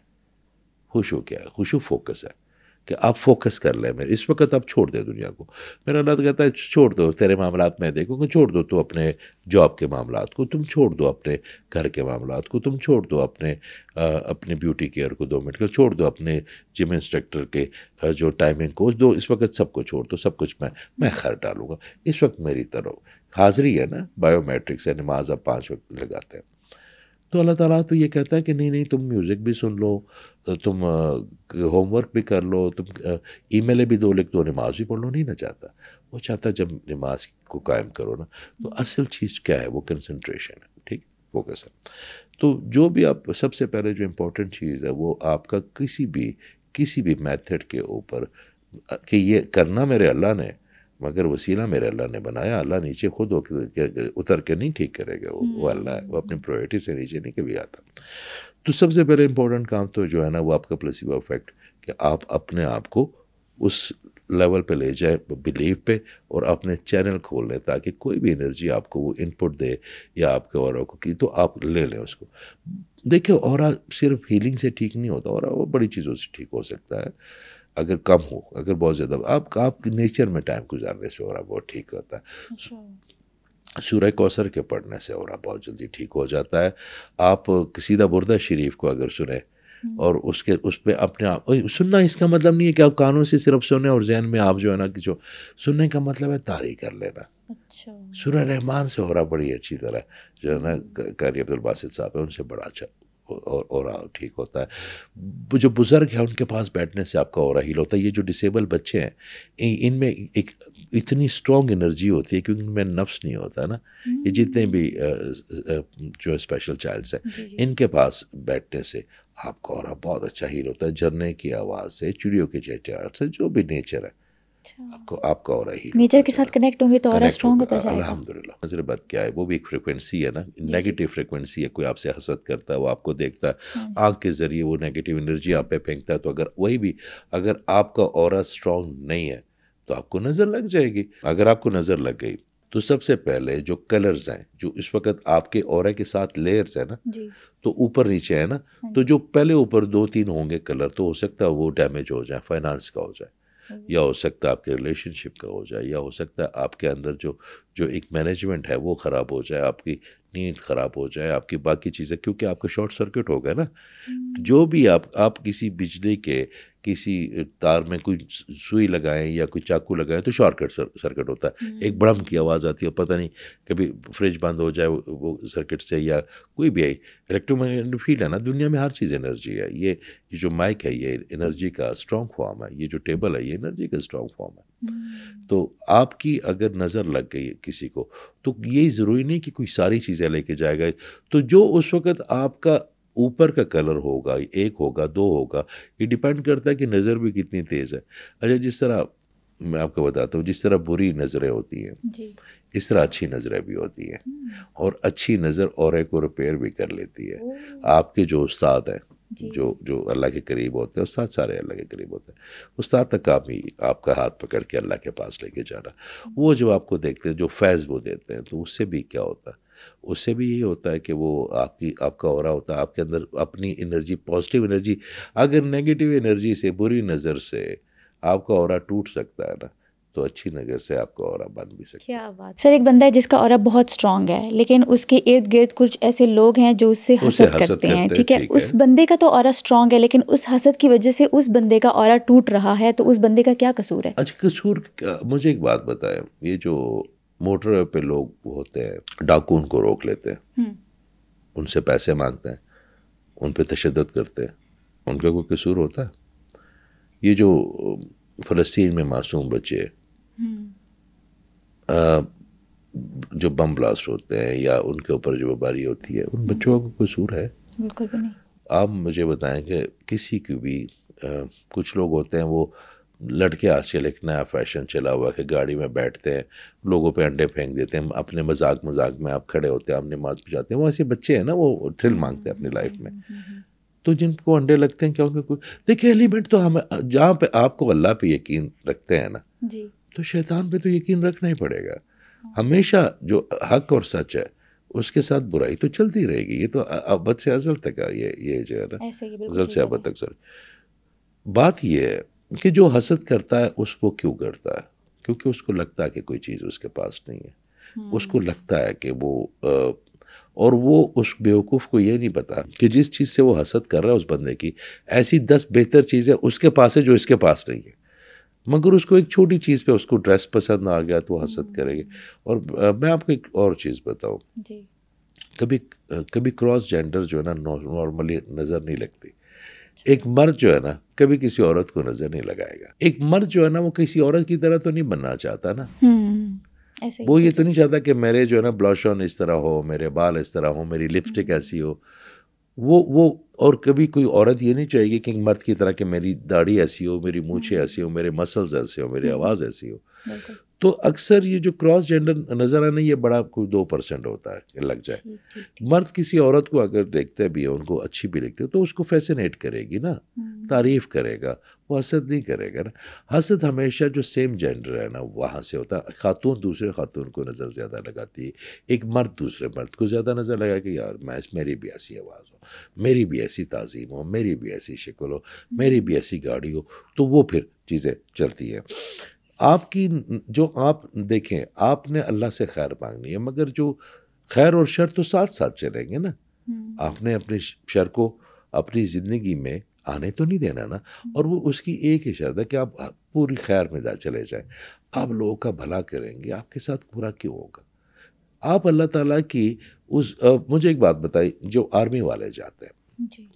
خشوع کیا ہے؟ خشوع فوکس ہے کہ آپ فوکس کر لیں. میرے اس وقت آپ چھوڑ دیں دنیا کو. میرا اللہ کہتا ہے چھوڑ دو تیرے معاملات میں دیکھو کہ چھوڑ دو تو اپنے جاب کے معاملات کو, تم چھوڑ دو اپنے گھر کے معاملات کو, تم چھوڑ دو اپنے بیوٹی کیئر کو 2 منٹ کا چھوڑ دو, اپنے جم انسٹرکٹر کے جو ٹائمنگ کو دو, اس وقت سب کو چھوڑ دو, سب کچھ میں خیر ڈالوں گا. اس وقت میری طرف حاضری ہے نا, بایو میٹرکس ہے, نماز اب 5 وقت لگاتے ہیں. تو اللہ تعالیٰ تو یہ کہتا ہے کہ نہیں تم میوزک بھی سن لو, تم ہوم ورک بھی کر لو, تم ای میلیں بھی لکھ دو, نماز بھی پڑھ لو. نہیں نہ چاہتا, وہ چاہتا ہے جب نماز کو قائم کرو نا تو اصل چیز کیا ہے؟ وہ کنسنٹریشن ہے, ٹھیک, فوکس ہے. تو جو بھی آپ سب سے پہلے جو امپورٹنٹ چیز ہے وہ آپ کا کسی بھی میتھڈ کے اوپر کہ یہ کرنا میرے اللہ نے, مگر وسیلہ میرے اللہ نے بنایا. اللہ نیچے خود اتر کے نہیں ٹھیک کرے گا, وہ اللہ ہے, وہ اپنی پرائرٹی سے نیچے نہیں کبھی آتا. تو سب سے پہلے امپورٹنٹ کام تو جو ہے نا وہ آپ کا پلیسیبو افیکٹ, کہ آپ اپنے آپ کو اس لیول پہ لے جائیں بلیف پہ, اور اپنے چینل کھول لیں تاکہ کوئی بھی انرجی آپ کو وہ ان پٹ دے یا آپ کے اورا کو کی تو آپ لے لیں اس کو. دیکھیں اورا صرف ہیلنگ سے ٹھیک نہیں ہوتا, اورا وہ بڑی چیزوں سے ٹھیک ہو سکتا ہے. اگر کم ہو, اگر بہت زیادہ آپ کے نیچر میں ٹائم گزارنے سے اورا بہت ٹھیک ہوتا ہے. سورہ کوثر کے پڑھنے سے اورا بہت جلدی ٹھیک ہو جاتا ہے. آپ سیدھا بردہ شریف کو اگر سنیں اور اس پہ اپنے آپ سننا, اس کا مطلب نہیں ہے کہ آپ کانوں سے صرف سنیں اور ذہن میں آپ جو ہے نا کہ جو سننے کا مطلب ہے طاری کر لینا. سورہ رحمان سے اورا بڑی اچھی طرح جو ہے نا قاری عبدالباسط صاحب ہے, ان سے بڑا اچھا اورا ٹھیک ہوتا ہے. جو بزرگ ہیں ان کے پاس بیٹھنے سے آپ کا اورا ہیل ہوتا ہے. یہ جو ڈسیبل بچے ہیں ان میں ایک اتنی اسٹرانگ انرجی ہوتی ہے کیونکہ ان میں نفس نہیں ہوتا نا. یہ جتنے بھی جو اسپیشل چائلڈس ہیں ان کے پاس بیٹھنے سے آپ کا اورا بہت اچھا ہیل ہوتا ہے. جھرنے کی آواز سے, چڑیوں کے چہچہاہٹ سے, جو بھی نیچر ہے آپ کا اورا ہیل نیچر کے ساتھ کنیکٹ ہوں گے تو اورا اسٹرانگ ہوتا جائے گا. الحمدللہ. نظر بد کیا ہے, وہ بھی ایک فریکوینسی ہے نا, نیگیٹو فریکوینسی ہے. کوئی آپ سے حسد کرتا ہے, وہ آپ کو دیکھتا ہے آنکھ کے ذریعے, وہ نیگیٹو انرجی آپ پہ پھینکتا ہے. تو اگر وہی بھی اگر آپ کا اورا اسٹرانگ نہیں ہے تو آپ کو نظر لگ جائے گی. اگر آپ کو نظر لگ گئی تو سب سے پہلے جو کلرز ہیں جو اس وقت آپ کے اورا کے ساتھ لیئرز ہیں نا, تو اوپر نیچے ہے نا, تو جو پہلے اوپر 2-3 ہوں گے کلر, تو ہو سکتا ہے وہ ڈیمیج ہو جائے, فائنانس کا ہو جائے, یا ہو سکتا ہے آپ کے ریلیشن شپ کا ہو جائے, یا ہو سکتا ہے آپ کے اندر جو ایک مینجمنٹ ہے وہ خراب ہو جائے, آپ کی نیند خراب ہو جائے, آپ کی باقی چیزیں, کیونکہ آپ کا شارٹ سرکٹ ہو گیا نا. جو بھی آپ کسی بجلی کے کسی تار میں کوئی سوئی لگائیں یا کوئی چاقو لگائیں تو شارٹ سرکٹ ہوتا ہے. ایک بڑم کی آواز آتی ہے, پتہ نہیں کبھی فریج بند ہو جائے وہ سرکٹ سے, یا کوئی بھی آئی الیکٹرومیگنیٹک فیلڈ ہے نا. دنیا میں ہر چیز انرجی ہے. یہ جو مائک ہے یہ انرجی کا اسٹرانگ فارم ہے, یہ جو ٹیبل ہے یہ انرجی کا اسٹرانگ فارم ہے. تو آپ کی اگر نظر لگ گئی کسی کو تو یہ ضروری نہیں کہ کوئی ساری چیزیں لے کے جائے گا. تو جو اس وقت آپ کا اوپر کا کلر ہوگا, 1 ہوگا 2 ہوگا, یہ ڈیپینڈ کرتا ہے کہ نظر بھی کتنی تیز ہے. اچھا, جس طرح میں آپ کو بتاتا ہوں, جس طرح بری نظریں ہوتی ہیں اس طرح اچھی نظریں بھی ہوتی ہیں, اور اچھی نظر اورے کو ریپیئر بھی کر لیتی ہے. آپ کے جو استاد ہیں جو اللہ کے قریب ہوتے ہیں, استاد سارے اللہ کے قریب ہوتے ہیں, استاد تک آپ کا ہاتھ پکڑ کے اللہ کے پاس لے کے جانا, وہ جب آپ کو دیکھتے ہیں جو فیض وہ دیتے ہیں, تو اس سے بھی کیا ہوتا ہے, اس سے بھی یہی ہوتا ہے کہ وہ آپ کا اورا ہوتا ہے, آپ کے اندر اپنی انرجی, پازیٹیو انرجی. اگر نیگیٹو انرجی سے, بری نظر سے آپ کا اورا ٹوٹ سکتا ہے نا, تو اچھی نظر سے آپ کا اورا بن بھی سکتا ہے. کیا بات. سر, ایک بندہ ہے جس کا اورا بہت اسٹرانگ ہے لیکن اس کے ارد گرد کچھ ایسے لوگ ہیں جو اس سے حسد کرتے ہیں, ٹھیک ہے, اس بندے کا تو اورا اسٹرانگ ہے لیکن اس حسد کی وجہ سے اس بندے کا اورا ٹوٹ رہا ہے, تو اس بندے کا کیا قصور ہے؟ اچھا, قصور مجھے ایک بات بتائیں, یہ جو موٹر پہ لوگ ہوتے ہیں, ڈاکو ان کو روک لیتے ہیں, ان سے پیسے مانگتے ہیں, ان پہ تشدد کرتے ہیں, ان کا کوئی قصور ہوتا ہے؟ یہ جو فلسطین میں معصوم بچے جو بم بلاسٹ ہوتے ہیں یا ان کے اوپر جو بمباری ہوتی ہے, ان بچوں کا قصور ہے؟ بالکل بھی نہیں. آپ مجھے بتائیں کہ کسی کی بھی کچھ لوگ ہوتے ہیں, وہ لڑکے آج کل ایک نیا فیشن چلا ہوا کہ گاڑی میں بیٹھتے ہیں, لوگوں پہ انڈے پھینک دیتے ہیں, اپنے مذاق میں آپ کھڑے ہوتے ہیں, آپ نماز پڑھاتے ہیں. وہ ایسے بچے ہیں نا, وہ تھرل مانگتے ہیں اپنی لائف میں. تو جن کو انڈے لگتے ہیں, کیا ان کا کوئی دیکھیں ایلیمنٹ تو ہمیں, جہاں پہ آپ کو اللہ پہ یقین رکھتے ہیں نا, تو شیطان پہ تو یقین رکھنا ہی پڑے گا. ہمیشہ جو حق اور سچ ہے اس کے ساتھ برائی تو چلتی رہے گی. یہ تو ابد سے ازل تک ہے, یہ جو ہے نا, ازل سے ابد تک. بات یہ ہے کہ جو حسد کرتا ہے اس کو کیوں کرتا ہے؟ کیونکہ اس کو لگتا ہے کہ کوئی چیز اس کے پاس نہیں ہے. اس کو لگتا ہے کہ اور وہ اس بیوقوف کو یہ نہیں پتا کہ جس چیز سے وہ حسد کر رہا ہے اس بندے کی, ایسی 10 بہتر چیزیں اس کے پاس ہے جو اس کے پاس نہیں ہے. مگر اس کو ایک چھوٹی چیز پہ, اس کو ڈریس پسند آ گیا تو وہ حسد کرے گی. اور میں آپ کو ایک اور چیز بتاؤں, کبھی کراس جینڈر جو ہے نا نارملی نظر نہیں لگتی. ایک مرد جو ہے نا کبھی کسی عورت کو نظر نہیں لگائے گا. ایک مرد جو ہے نا وہ کسی عورت کی طرح تو نہیں بننا چاہتا نا, وہ یہ تو نہیں چاہتا کہ میرے جو ہے نا بلاش آن اس طرح ہو, میرے بال اس طرح ہو, میری لپسٹک ایسی ہو. وہ اور کبھی کوئی عورت یہ نہیں چاہے گی کہ مرد کی طرح کہ میری داڑھی ایسی ہو, میری مونچھیں ایسی ہو, میرے مسلز ایسے ہو, میری آواز ایسی ہو. تو اکثر یہ جو کراس جینڈر نظر آنا, یہ بڑا کوئی 2% ہوتا ہے کہ لگ جائے. مرد کسی عورت کو اگر دیکھتے بھی ہے, ان کو اچھی بھی لگتی ہے, تو اس کو فیسینیٹ کرے گی نا, تعریف کرے گا, وہ حسد نہیں کرے گا نا. حسد ہمیشہ جو سیم جینڈر ہے نا وہاں سے ہوتا ہے. خاتون دوسرے خاتون کو نظر زیادہ لگاتی ہے, ایک مرد دوسرے مرد کو زیادہ نظر لگا کہ یار میری بھی ایسی آواز ہو, میری بھی ایسی تعظیم ہو, میری بھی ایسی شکل ہو, میری بھی ایسی گاڑی ہو, تو وہ پھر چیزیں چلتی ہیں. آپ کی جو آپ دیکھیں, آپ نے اللہ سے خیر مانگنی ہے, مگر جو خیر اور شر تو ساتھ ساتھ چلیں گے نا. آپ نے اپنے شر کو اپنی زندگی میں آنے تو نہیں دینا نا. اور وہ اس کی ایک ہی شرط ہے کہ آپ پوری خیر میں چلے جائیں, آپ لوگوں کا بھلا کریں گے, آپ کے ساتھ برا کیوں ہوگا؟ آپ اللہ تعالیٰ کی مجھے ایک بات بتائی, جو آرمی والے جاتے ہیں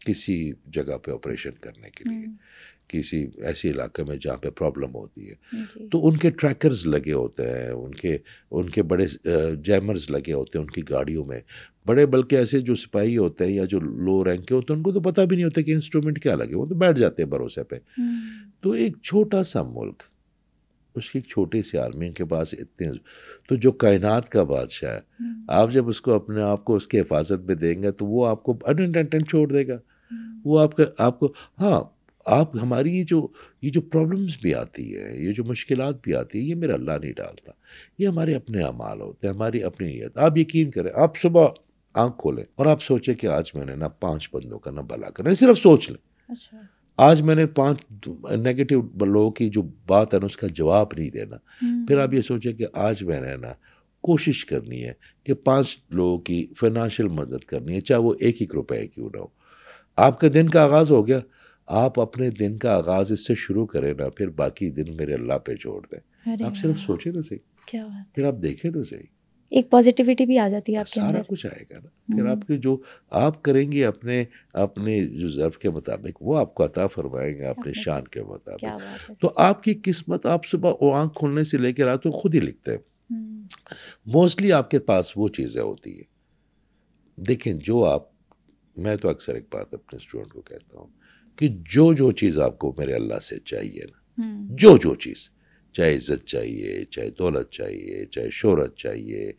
کسی جگہ پہ آپریشن کرنے کے لیے، کسی ایسے علاقے میں جہاں پہ پرابلم ہوتی ہے، تو ان کے ٹریکرز لگے ہوتے ہیں، ان کے بڑے جیمرز لگے ہوتے ہیں ان کی گاڑیوں میں، بڑے بلکہ ایسے جو سپاہی ہوتے ہیں یا جو لو رینک کے ہوتے ہیں ان کو تو پتہ بھی نہیں ہوتا کہ انسٹرومنٹ کیا لگے، وہ تو بیٹھ جاتے ہیں بھروسے پہ. تو ایک چھوٹا سا ملک، اس کی ایک چھوٹی سی آرمی کے پاس اتنے، تو جو کائنات کا بادشاہ ہے، آپ جب اس کو اپنے آپ کو اس کی حفاظت میں دیں گے تو وہ آپ کو انٹینٹنٹ چھوڑ دے گا. وہ آپ کو ہاں آپ ہماری یہ جو پرابلمس بھی آتی ہے، یہ جو مشکلات بھی آتی ہے، یہ میرا اللہ نہیں ڈالتا، یہ ہمارے اپنے اعمال ہوتے ہیں، ہماری اپنی نیت. آپ یقین کریں، آپ صبح آنکھ کھولیں اور آپ سوچیں کہ آج میں نے نا 5 بندوں کا نا بھلا کرنا ہے، صرف سوچ لیں. آج میں نے 5 نیگیٹو لوگوں کی جو بات ہے نا اس کا جواب نہیں دینا. پھر آپ یہ سوچیں کہ آج میں نے نا کوشش کرنی ہے کہ 5 لوگوں کی فائنانشیل مدد کرنی ہے، چاہے وہ 1 روپے کیوں نہ ہو. آپ کا دن کا آغاز ہو گیا. آپ اپنے دن کا آغاز اس سے شروع کریں نا، پھر باقی دن میرے اللہ پہ چھوڑ دیں. آپ صرف سوچیں تو صحیح، پھر آپ دیکھیں تو صحیح، ایک پازیٹیوٹی بھی آ جاتی ہے آپ کے اندر، سارا کچھ آئے گا نا. پھر آپ کے جو آپ کریں گے اپنے جو ظرف کے مطابق وہ آپ کو عطا فرمائیں گے اپنے شان کے مطابق. تو آپ کی قسمت آپ صبح آنکھ کھولنے سے لے کے رات کو خود ہی لکھتے ہیں. موسٹلی آپ کے پاس وہ چیزیں ہوتی ہیں. دیکھیں میں تو اکثر ایک بات اپنے اسٹوڈنٹ کو کہتا ہوں کہ جو چیز آپ کو میرے اللہ سے چاہیے نا، جو چیز، چاہے عزت چاہیے، چاہے دولت چاہیے، چاہے شہرت چاہیے،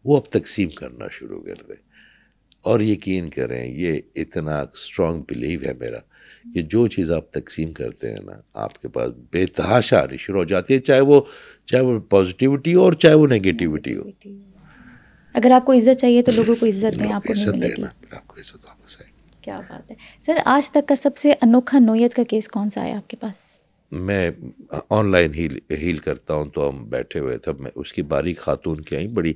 وہ اب تقسیم کرنا شروع کر دیں. اور یقین کریں، یہ اتنا اسٹرانگ بلیو ہے میرا کہ جو چیز آپ تقسیم کرتے ہیں نا، آپ کے پاس بے تحاشا آنی شروع ہو جاتی ہے، چاہے وہ پازیٹیوٹی ہو اور چاہے وہ نیگیٹیوٹی ہو. اگر آپ کو عزت چاہیے تو لوگوں کو عزت دیں، آپ کو نہیں ملے گی. آپ کو عزت واپس آئے گی. کیا بات ہے سر. آج تک کا سب سے انوکھا نوعیت کا کیس کون سا آیا آپ کے پاس؟ میں آن لائن ہیل کرتا ہوں، تو ہم بیٹھے ہوئے تھے، میں اس کی باریک خاتون کی آئیں، بڑی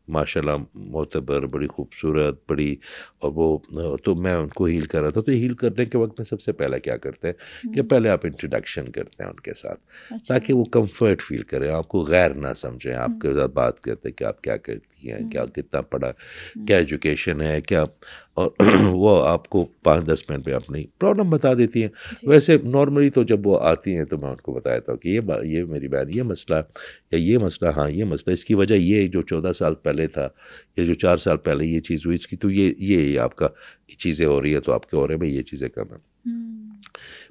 ماشاءاللہ معتبر، بڑی خوبصورت، بڑی، اور وہ تو میں ان کو ہیل کر رہا تھا. تو ہیل کرنے کے وقت میں سب سے پہلے کیا کرتے ہیں کہ پہلے آپ انٹروڈکشن کرتے ہیں ان کے ساتھ، تاکہ وہ کمفرٹ فیل کریں، آپ کو غیر نہ سمجھیں. آپ کے ساتھ بات کرتے ہیں کہ آپ کیا کرتی ہیں، کیا کتنا پڑھا، کیا ایجوکیشن ہے، کیا، اور وہ آپ کو 5-10 منٹ میں اپنی پرابلم بتا دیتی ہیں. ویسے نارملی تو جب وہ آتی ہیں تو میں ان کو بتاتا ہوں کہ یہ میری بہن، یہ مسئلہ یا یہ مسئلہ، ہاں یہ مسئلہ، اس کی وجہ یہ جو 14 سال پہلے تھا یا جو 4 سال پہلے یہ چیز ہوئی، اس کی تو یہ آپ کا چیزیں ہو رہی ہے، تو آپ کے ہو رہے ہیں بھائی یہ چیزیں کم ہیں.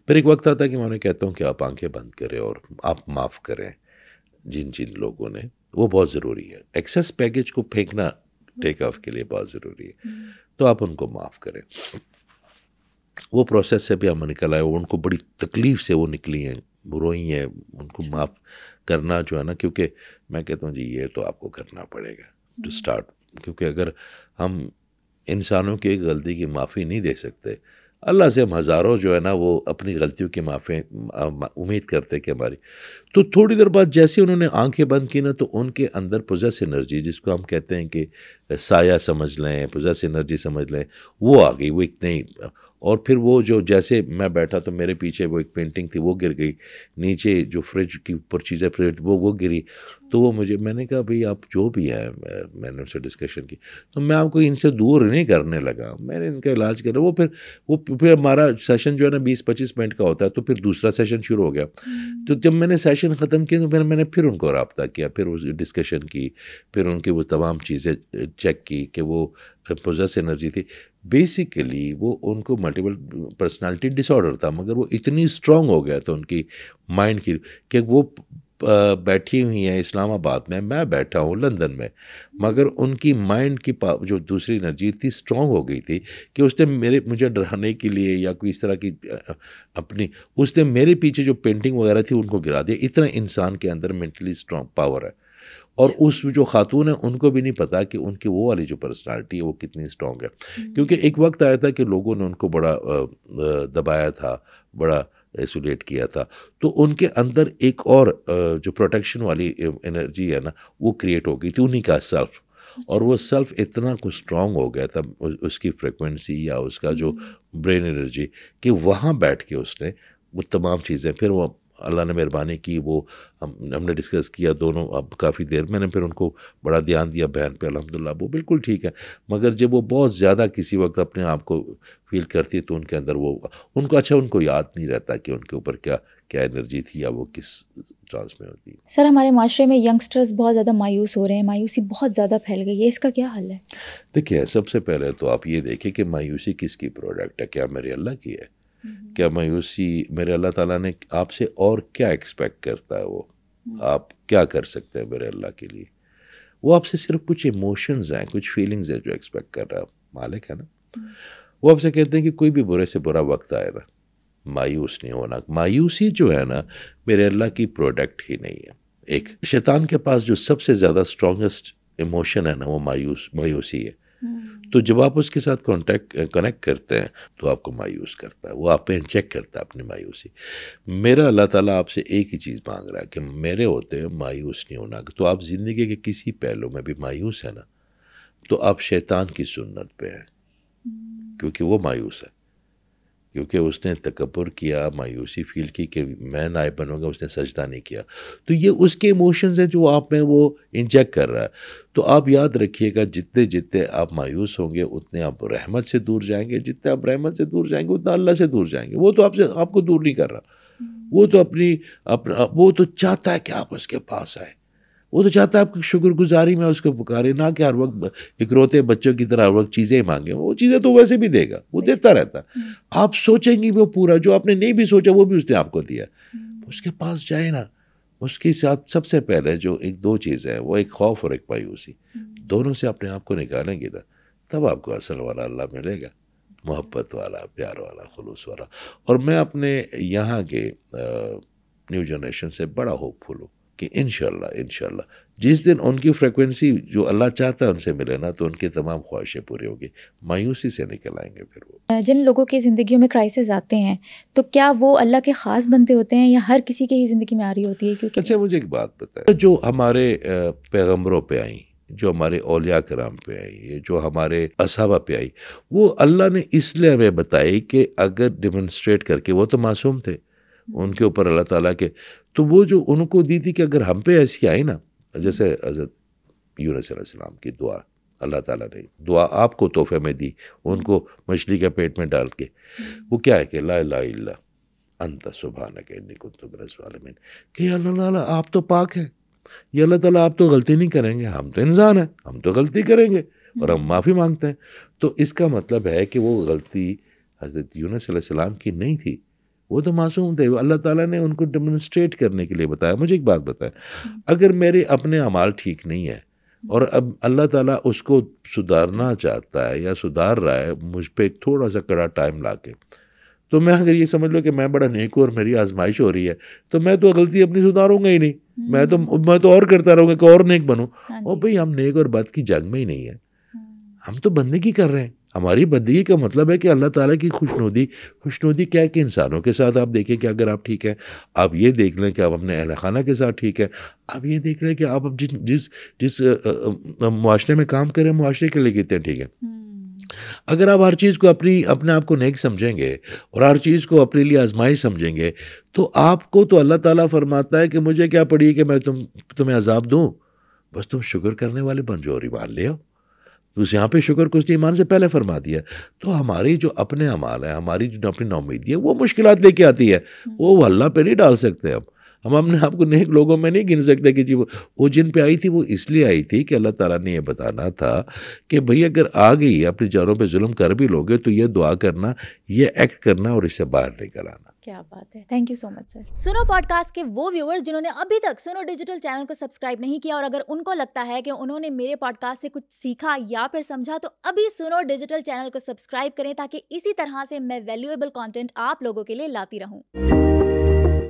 پھر ایک وقت آتا ہے کہ میں انہیں کہتا ہوں کہ آپ آنکھیں بند کریں اور آپ معاف کریں جن لوگوں نے، وہ بہت ضروری ہے. ایکسیس پیکج کو پھینکنا ٹیک آف کے لیے بہت ضروری ہے، تو آپ ان کو معاف کریں. وہ پروسیس سے بھی ہم نکل آئے، ان کو بڑی تکلیف سے وہ نکلی ہیں، روئی ہیں. ان کو معاف کرنا جو ہے نا، کیونکہ میں کہتا ہوں جی یہ تو آپ کو کرنا پڑے گا ٹو اسٹارٹ، کیونکہ اگر ہم انسانوں کی ایک غلطی کی معافی نہیں دے سکتے، اللہ سے ہم ہزاروں جو ہے نا وہ اپنی غلطیوں کی معافی امید کرتے کہ ہماری. تو تھوڑی دیر بعد جیسے انہوں نے آنکھیں بند کی نا، تو ان کے اندر پوزیس انرجی، جس کو ہم کہتے ہیں کہ سایہ سمجھ لیں، پوزیس انرجی سمجھ لیں، وہ آ گئی. وہ ایک نئی، اور پھر وہ جو جیسے میں بیٹھا تو میرے پیچھے وہ ایک پینٹنگ تھی، وہ گر گئی نیچے، جو فریج کی اوپر چیزیں فریج وہ گری. تو وہ میں نے کہا بھئی آپ جو بھی ہیں، میں نے ان سے ڈسکشن کی، تو میں آپ کو ان سے دور نہیں کرنے لگا، میں نے ان کا علاج کرا. پھر ہمارا سیشن جو ہے نا 20-25 منٹ کا ہوتا ہے، تو پھر دوسرا سیشن شروع ہو گیا. تو جب میں نے سیشن ختم کیا تو میں نے پھر ان کو رابطہ کیا، پھر وہ ڈسکشن کی، پھر ان کی وہ تمام چیزیں چیک کی کہ وہ پوزیس انرجی تھی. بیسیکلی وہ ان کو ملٹیپل پرسنالٹی ڈس آرڈر تھا، مگر وہ اتنی اسٹرانگ ہو گیا تھا ان کی مائنڈ کی کہ وہ بیٹھی ہوئی ہیں اسلام آباد میں بیٹھا ہوں لندن میں، مگر ان کی مائنڈ کی جو دوسری انرجی تھی اسٹرانگ ہو گئی تھی کہ اس نے مجھے ڈرانے کے لیے یا کوئی اس طرح کی اس نے میرے پیچھے جو پینٹنگ وغیرہ تھی ان کو گرا دیا. اتنا انسان کے اندر مینٹلی اسٹرانگ پاور ہے. اور اس جو خاتون ہیں ان کو بھی نہیں پتا کہ ان کی وہ والی جو پرسنالٹی ہے وہ کتنی اسٹرانگ ہے. کیونکہ ایک وقت آیا تھا کہ لوگوں نے ان کو بڑا دبایا تھا، بڑا ایسولیٹ کیا تھا، تو ان کے اندر ایک اور جو پروٹیکشن والی انرجی ہے نا وہ کریٹ ہو گئی تھی، انہی کا سیلف. اور وہ سیلف اتنا کچھ اسٹرانگ ہو گیا تھا، اس کی فریکوینسی یا اس کا جو برین انرجی، کہ وہاں بیٹھ کے اس نے وہ تمام چیزیں، پھر وہ اللہ نے مہربانی کی، وہ ہم نے ڈسکس کیا دونوں اب کافی دیر، میں نے پھر ان کو بڑا دھیان دیا بہن پہ، الحمدللہ وہ بالکل ٹھیک ہے. مگر جب وہ بہت زیادہ کسی وقت اپنے آپ کو فیل کرتی ہے تو ان کے اندر وہ ان کو ان کو یاد نہیں رہتا کہ ان کے اوپر کیا انرجی تھی یا وہ کس ٹرانس میں ہوتی ہے. سر ہمارے معاشرے میں ینگسٹرز بہت زیادہ مایوس ہو رہے ہیں، مایوسی بہت زیادہ پھیل گئی ہے، اس کا کیا حل ہے؟ دیکھیے سب سے پہلے تو آپ یہ دیکھیں کہ مایوسی کس کی پروڈکٹ ہے، کیا میرے اللہ کی ہے؟ کیا مایوسی میرے اللہ تعالیٰ نے آپ سے اور کیا ایکسپیکٹ کرتا ہے؟ وہ آپ کیا کر سکتے ہیں میرے اللہ کے لیے؟ وہ آپ سے صرف کچھ ایموشنز ہیں، کچھ فیلنگز ہیں جو ایکسپیکٹ کر رہا ہے. مالک ہے نا، وہ آپ سے کہتے ہیں کہ کوئی بھی برے سے برا وقت آئے نا، مایوس نہیں ہونا. مایوسی جو ہے نا میرے اللہ کی پروڈکٹ ہی نہیں ہے. ایک شیطان کے پاس جو سب سے زیادہ اسٹرانگسٹ ایموشن ہے نا وہ مایوسی ہے. تو جب آپ اس کے ساتھ کنیکٹ کرتے ہیں تو آپ کو مایوس کرتا ہے، وہ آپ پہ انجیکٹ کرتا ہے اپنی مایوسی. میرا اللہ تعالیٰ آپ سے ایک ہی چیز مانگ رہا ہے کہ میرے ہوتے ہیں مایوس نہیں ہونا. تو آپ زندگی کے کسی پہلو میں بھی مایوس ہیں نا تو آپ شیطان کی سنت پہ ہیں، کیونکہ وہ مایوس ہے، کیونکہ اس نے تکبر کیا، مایوسی فیل کی کہ میں نائب بنوں گا، اس نے سجدہ نہیں کیا. تو یہ اس کے ایموشنز ہیں جو آپ میں وہ انجیکٹ کر رہا ہے. تو آپ یاد رکھیے گا جتنے آپ مایوس ہوں گے اتنے آپ رحمت سے دور جائیں گے، جتنے آپ رحمت سے دور جائیں گے اتنا اللہ سے دور جائیں گے. وہ تو آپ کو دور نہیں کر رہا، وہ تو وہ تو چاہتا ہے کہ آپ اس کے پاس آئے. وہ تو چاہتا ہے آپ کی شکر گزاری میں اس کو پکارے، نہ کہ ہر وقت اکروتے بچوں کی طرح ہر وقت چیزیں مانگیں. وہ چیزیں تو ویسے بھی دے گا، وہ دیتا رہتا. آپ سوچیں گی وہ پورا جو آپ نے نہیں بھی سوچا وہ بھی اس نے آپ کو دیا. اس کے پاس جائے نا، اس کے ساتھ سب سے پہلے جو دو چیزیں ہیں وہ ایک خوف اور ایک مایوسی، دونوں سے اپنے آپ کو نکالیں گے نا تب آپ کو اصل والا اللہ ملے گا، محبت والا، پیار والا، خلوص والا. اور میں اپنے یہاں کے نیو جنریشن سے بڑا ہوپ فل ہوں کہ انشاءاللہ جس دن ان کی فریکوینسی جو اللہ چاہتا ہے ان سے ملے نا تو ان کی تمام خواہشیں پوری ہوگی، مایوسی سے نکل آئیں گے. پھر وہ جن لوگوں کی زندگیوں میں کرائسس آتے ہیں تو کیا وہ اللہ کے خاص بندے ہوتے ہیں یا ہر کسی کے ہی زندگی میں آ رہی ہوتی ہے؟ کیونکہ اچھا مجھے ایک بات بتائیں، جو ہمارے پیغمبروں پہ آئیں، جو ہمارے اولیاء کرام پہ آئی، جو ہمارے اصحابہ پہ آئی، وہ اللہ نے اس لیے ہمیں بتائی کہ اگر ڈیمونسٹریٹ کر کے، وہ تو معصوم تھے، ان کے اوپر اللہ تعالیٰ کے، تو وہ جو ان کو دی تھی کہ اگر ہم پہ ایسی آئی نا، جیسے حضرت یونس علیہ السلام کی دعا، اللہ تعالیٰ نے دعا آپ کو تحفے میں دی، ان کو مچھلی کے پیٹ میں ڈال کے. وہ کیا ہے کہ لا الہ الا انت سبحانک انی کنت من الظالمین، کہ اللہ تعالیٰ آپ تو پاک ہیں، یہ اللہ تعالیٰ آپ تو غلطی نہیں کریں گے، ہم تو انسان ہیں، ہم تو غلطی کریں گے اور ہم معافی مانگتے ہیں. تو اس کا مطلب ہے کہ وہ غلطی حضرت یونس علیہ السلام کی نہیں تھی، وہ تو معصوم تھے. اللہ تعالیٰ نے ان کو ڈیمونسٹریٹ کرنے کے لیے بتایا. مجھے ایک بات بتائیں، اگر میرے اپنے اعمال ٹھیک نہیں ہے اور اب اللہ تعالیٰ اس کو سدھارنا چاہتا ہے یا سدھار رہا ہے مجھ پہ ایک تھوڑا سا کڑا ٹائم لا کے، تو میں اگر یہ سمجھ لو کہ میں بڑا نیک ہوں اور میری آزمائش ہو رہی ہے تو میں تو غلطی اپنی سدھاروں گا ہی نہیں، میں تو اور کرتا رہوں گا کہ اور نیک بنوں. اور بھئی ہم نیک اور بد کی جنگ میں ہی نہیں ہیں، ہم تو بندگی کر رہے ہیں. ہماری بندگی کا مطلب ہے کہ اللہ تعالیٰ کی خوشنودی کیا ہے کہ انسانوں کے ساتھ آپ دیکھیں کہ اگر آپ ٹھیک ہیں، آپ یہ دیکھ لیں کہ آپ اپنے اہل خانہ کے ساتھ ٹھیک ہے، آپ یہ دیکھ لیں کہ آپ اب جس معاشرے میں کام کریں معاشرے کے لیے کتنے ٹھیک ہے. اگر آپ ہر چیز کو اپنے آپ کو نیک سمجھیں گے اور ہر چیز کو اپنے لیے آزمائش سمجھیں گے تو آپ کو تو اللہ تعالیٰ فرماتا ہے کہ مجھے کیا پڑی کہ میں تمہیں عذاب دوں، بس تم شکر کرنے والے بن جاؤ اور ایمان لے آؤ. تو اس یہاں پہ شکر کو اس نے ایمان سے پہلے فرما دیا. تو ہماری جو اپنے اعمال ہیں، ہماری جو اپنی نومیدی ہے، وہ مشکلات لے کے آتی ہے، وہ اللہ پہ نہیں ڈال سکتے. ہم اپنے آپ کو نیک لوگوں میں نہیں گن سکتے کہ جی وہ جن پہ آئی تھی وہ اس لیے آئی تھی کہ اللہ تعالیٰ نے یہ بتانا تھا کہ بھئی اگر آ گئی اپنی جانوں پہ ظلم کر بھی لوگے تو یہ دعا کرنا، یہ ایکٹ کرنا اور اس سے باہر نکل آنا. کیا بات ہے. تھینک یو سو مچ سر. سنو پوڈ کاسٹ کے وہ ویورز جنہوں نے ابھی تک سنو ڈیجیٹل چینل کو سبسکرائب نہیں کیا اور اگر ان کو لگتا ہے کہ انہوں نے میرے پوڈ کاسٹ سے کچھ سیکھا یا پھر سمجھا تو ابھی سنو ڈیجیٹل چینل کو سبسکرائب کریں تاکہ اسی طرح سے میں ویلیویبل کانٹینٹ آپ لوگوں کے لیے لاتی رہوں.